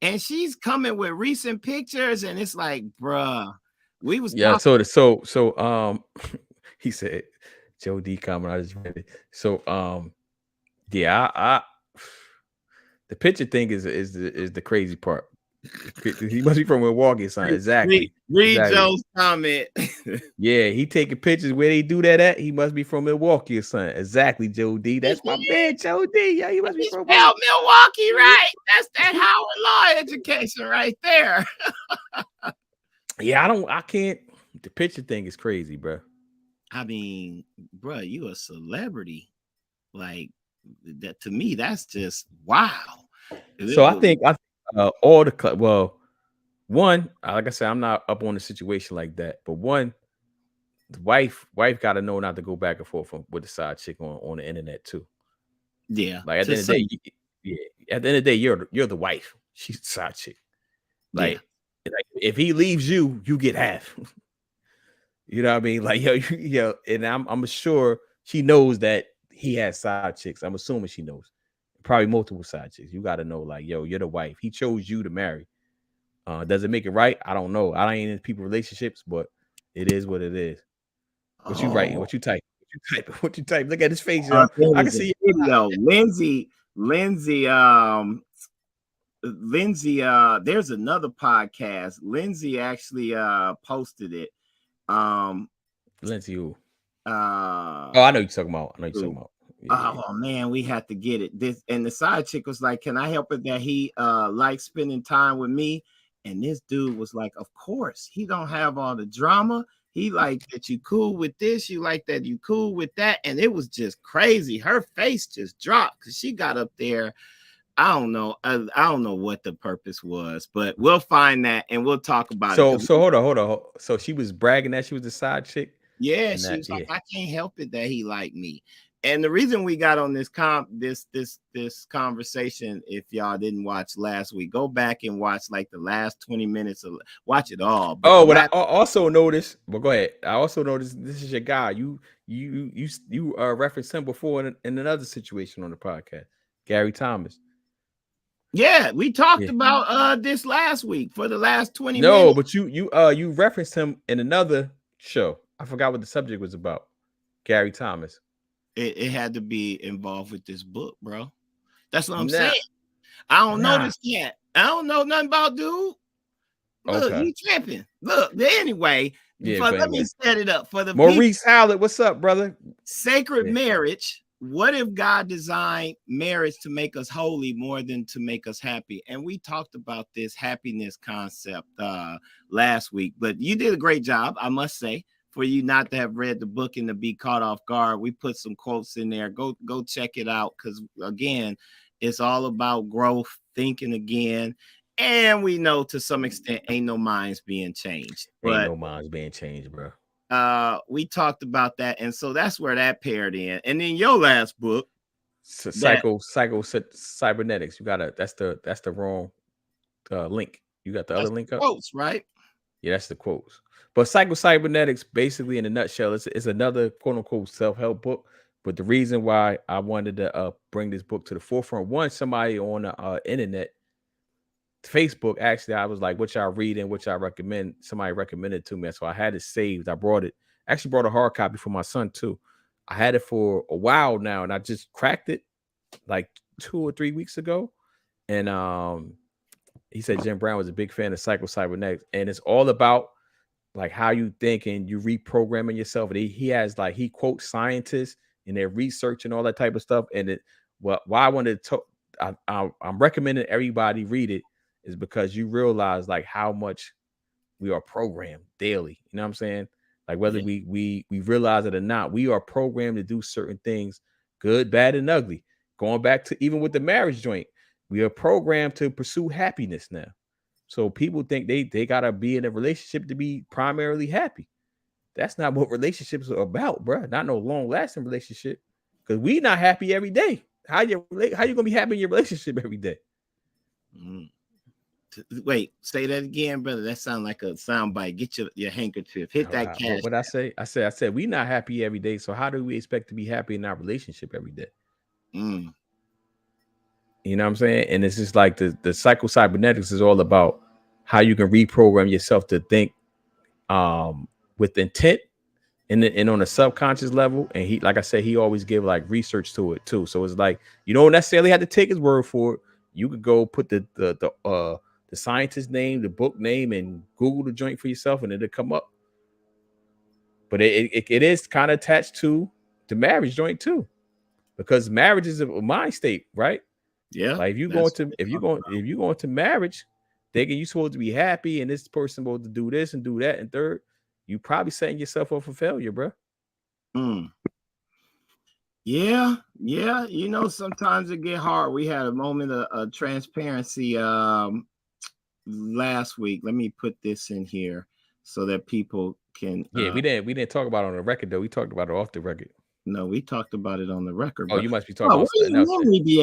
and she's coming with recent pictures, and it's like, bruh, we was so he said, Joe D comment, I just read it. So yeah, I the picture thing is the crazy part. He must be from Milwaukee, son. Exactly. Read Joe's comment. Yeah, he taking pictures where they do that at. He must be from Milwaukee, son. Exactly, Joe D. That's my man, Joe D. Yeah, he must be from Milwaukee, right? That's that Howard Law education right there. Yeah, I can't. The picture thing is crazy, bro. I mean, bro, you a celebrity. Like that to me, that's just wow. So I think all the one, like I said, I'm not up on the situation like that. But one, the wife got to know not to go back and forth with the side chick on the internet too. Yeah, like at the end of the day, at the end of the day, you're the wife. She's the side chick. Like if he leaves you, you get half. You know what I mean? Like yo, and I'm sure she knows that he has side chicks. I'm assuming she knows. Probably multiple side chicks. You got to know, like, yo, you're the wife. He chose you to marry. Does it make it right? I don't know. I ain't in people relationships, but it is what it is. What you writing? What you type? What you type? Look at his face, yo. I can see video. Lindsay. There's another podcast. Lindsay actually posted it. Lindsay who? I know you're talking about. Oh man, we have to get it. This and the side chick was like, "Can I help it that he likes spending time with me?" And this dude was like, "Of course, he don't have all the drama. He like that you cool with this, you like that you cool with that." And it was just crazy. Her face just dropped because she got up there. I don't know. I don't know what the purpose was, but we'll find that and we'll talk about it. So hold on. So she was bragging that she was the side chick. Yeah, she was like, I can't help it that he liked me. And the reason we got on this conversation, if y'all didn't watch last week, go back and watch like the last 20 minutes of watch it all. But what I also noticed, but go ahead. I also noticed this is your guy. You referenced him before in another situation on the podcast, Gary Thomas. Yeah, we talked about this last week for the last 20 minutes. No, but you referenced him in another show. I forgot what the subject was about. Gary Thomas. It had to be involved with this book, bro. That's what I'm saying. I don't know this yet. I don't know nothing about dude. Look, you tripping. Look, anyway, let me set it up for the Maurice Howlett. What's up, brother? Sacred marriage. What if God designed marriage to make us holy more than to make us happy? And we talked about this happiness concept last week, but you did a great job, I must say, for you not to have read the book and to be caught off guard. We put some quotes in there. Go check it out because, again, it's all about growth, thinking again. And we know to some extent ain't no minds being changed. Ain't no minds being changed, bro. we talked about that, and so that's where that paired in. And then your last book, Psycho cybernetics. You gotta that's the wrong link. You got the other link up? quotes, right? Yeah, that's the quotes. But Psycho Cybernetics, basically in a nutshell, it's another quote unquote self-help book. But the reason why I wanted to bring this book to the forefront, one, somebody on the internet, Facebook, actually, I was like, what y'all reading, what y'all recommend? Somebody recommended it to me. So I had it saved. I brought it. Actually brought a hard copy for my son too. I had it for a while now, and I just cracked it like 2 or 3 weeks ago. And he said Jim Brown was a big fan of Psycho Cybernetics, and it's all about like how you think and you reprogramming yourself. And he has like he quotes scientists and their research and all that type of stuff. And it why I wanted to I'm recommending everybody read it is because you realize like how much we are programmed daily. You know what I'm saying? Like whether we realize it or not, we are programmed to do certain things, good, bad, and ugly. Going back to even with the marriage joint, we are programmed to pursue happiness now. So people think they gotta be in a relationship to be primarily happy. That's not what relationships are about, bro. Not no long lasting relationship. Because we not happy every day. How you gonna be happy in your relationship every day? Wait, say that again, brother. That sounds like a sound bite. Get your handkerchief. Hit that cash. What I say? I said we not happy every day. So how do we expect to be happy in our relationship every day? You know what I'm saying? And it's just like the psycho cybernetics is all about how you can reprogram yourself to think with intent and on a subconscious level. And he, like I said, he always give like research to it too. So it's like you don't necessarily have to take his word for it. You could go put the scientist name, the book name, and Google the joint for yourself, and it'll come up. But it is kind of attached to the marriage joint too, because marriage is a mind state, right? Yeah. Like if you going to marriage, thinking you're supposed to be happy and this person supposed to do this and do that and third, you probably setting yourself up for failure, bro. Yeah. You know, sometimes it get hard. We had a moment of transparency last week. Let me put this in here so that people can. Yeah, we didn't talk about it on the record though. We talked about it off the record. No, we talked about it on the record. Oh, you must be talking about something else. You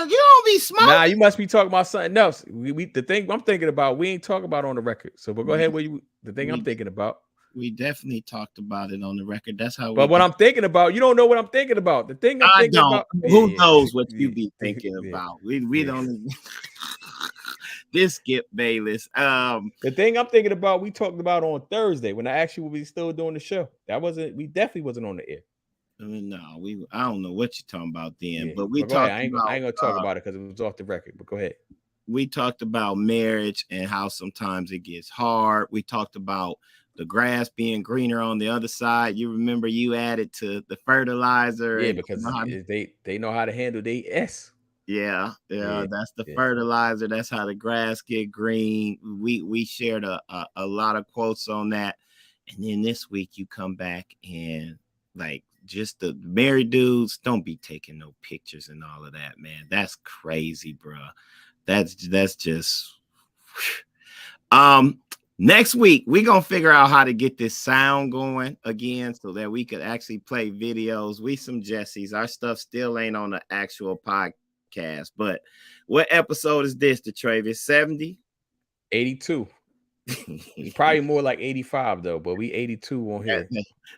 don't be smart. Nah, you must be talking about something else. The thing I'm thinking about, we ain't talking about on the record. So, but go ahead. The thing I'm thinking about. We definitely talked about it on the record. That's how. But what I'm thinking about, you don't know what I'm thinking about. The thing I'm thinking about. Who knows what you be thinking about? We don't. This Skip Bayless. The thing I'm thinking about, we talked about on Thursday when I actually will be still doing the show. We definitely wasn't on the air. No, I don't know what you're talking about then, but we talked about. I ain't gonna talk about it because it was off the record. But go ahead. We talked about marriage and how sometimes it gets hard. We talked about the grass being greener on the other side. You remember you added to the fertilizer. Yeah, because they know how to handle the S. Yeah, that's the fertilizer. That's how the grass get green. We shared a lot of quotes on that. And then this week you come back and like just the married dudes, don't be taking no pictures and all of that, man. That's crazy, bro. That's just next week we're gonna figure out how to get this sound going again so that we could actually play videos. We some Jessies. Our stuff still ain't on the actual podcast. But what episode is this, DeTravius? 70? 82. Probably more like 85 though, but we 82 on here.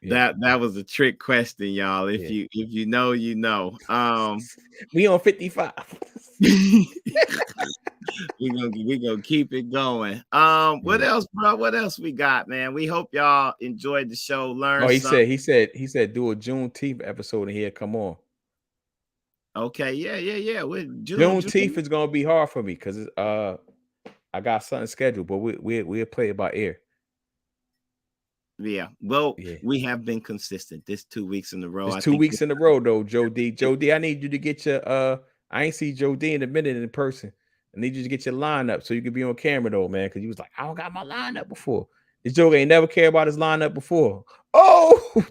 That was a trick question, y'all. If you know, you know. We on 55. we gonna keep it going. What else, bro? What else we got, man? We hope y'all enjoyed the show. Learn. He said do a Juneteenth episode and here come on. Okay, yeah. Juneteenth is gonna be hard for me because I got something scheduled, but we'll play it by ear. Yeah. Well, we have been consistent. This 2 weeks in a row. It's 2 weeks in a row, though, Joe D. Joe D, I need you to get your I ain't see Joe D in a minute in person. I need you to get your lineup so you can be on camera, though, man. Because you was like, I don't got my lineup before. This Joe ain't never cared about his lineup before. Oh.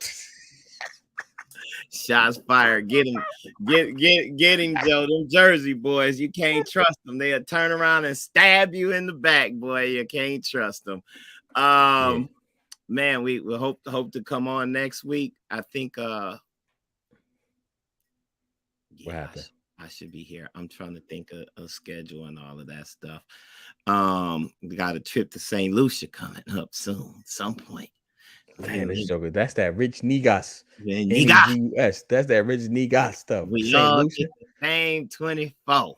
Shots fired. Get him, Joe. Them Jersey boys, you can't trust them. They'll turn around and stab you in the back, boy. You can't trust them. man, we will hope to come on next week. I think What happened? I should be here. I'm trying to think of schedule and all of that stuff. We got a trip to St. Lucia coming up soon, at some point. Man, this joker, that's that rich Negus. Negus. N-E-G-U-S. That's that rich Negus stuff. We St. all Lucia. get the same 24.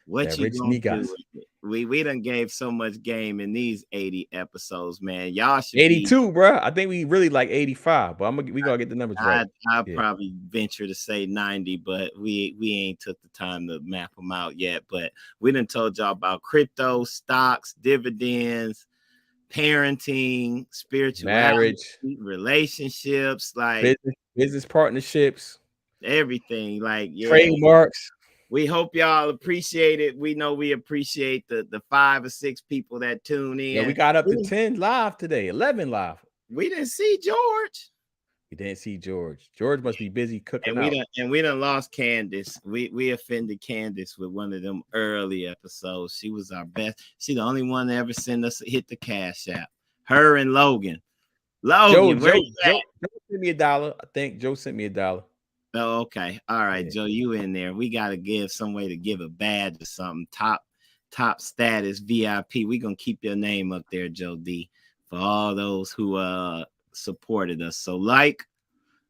What that you rich gonna Negus. do with it? We done gave so much game in these 80 episodes, man. Y'all should 82, bro. I think we really like 85, but we gonna get the numbers right. I'd probably venture to say 90, but we ain't took the time to map them out yet. But we done told y'all about crypto, stocks, dividends, parenting, spirituality, marriage, relationships, like business partnerships, everything, like trademarks. We hope y'all appreciate it. We know we appreciate the 5 or 6 people that tune in. Yeah, we got up to 10 live today, 11 live. We didn't see George. We didn't see George. George must be busy cooking and out. We done lost Candace. We offended Candace with one of them early episodes. She was our best. She the only one that ever sent us hit the Cash App. Her and Logan. Joe sent me $1. I think Joe sent me $1. Oh, okay. All right, Joe, you in there. We got to give some way to give a badge or something. Top status VIP. We're going to keep your name up there, Joe D, for all those who supported us. So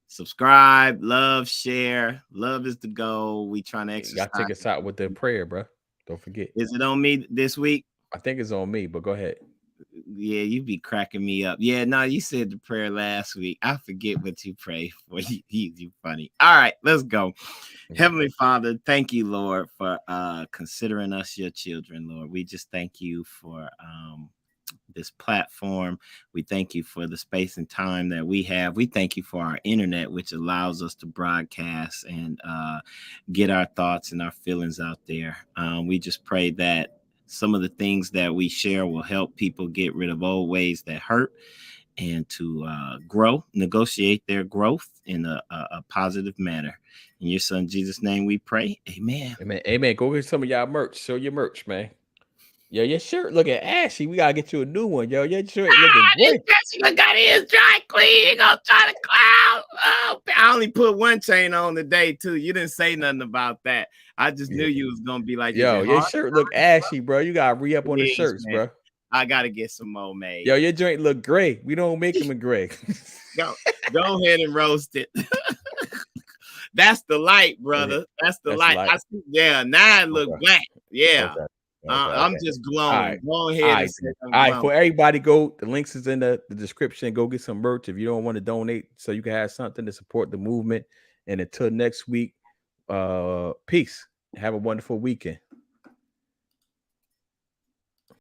subscribe, love, share. Love is the goal. We trying to exercise. Y'all take us out with the prayer, bro. Don't forget. Is it on me this week? I think it's on me, but go ahead. Yeah, you be cracking me up. Yeah, no, you said the prayer last week. I forget what you pray for. You funny. All right, let's go. Heavenly Father, thank you, Lord, for considering us your children, Lord. We just thank you for this platform. We thank you for the space and time that we have. We thank you for our internet, which allows us to broadcast and get our thoughts and our feelings out there. We just pray that some of the things that we share will help people get rid of old ways that hurt and to negotiate their growth in a positive manner. In your son Jesus' name we pray. Amen. Amen. Go get some of y'all merch. Show your merch, man. Yo, your shirt looking ashy. We gotta get you a new one, yo. Your shirt looking great. This got his dry clean. He gonna try to clown. Oh, I only put one chain on today too. You didn't say nothing about that. I just knew you was gonna be like, yo, your shirt look ashy, bro. You gotta re-up on the shirts, man. Bro. I gotta get some more made. Yo, your joint look gray. We don't make them in gray. Go ahead and roast it. That's the light, brother. That's the light. I see, now it look black. Yeah. Okay. I'm just glowing. Right. Go ahead. All right, for everybody, the links is in the description. Go get some merch if you don't want to donate, so you can have something to support the movement. And until next week, peace. Have a wonderful weekend.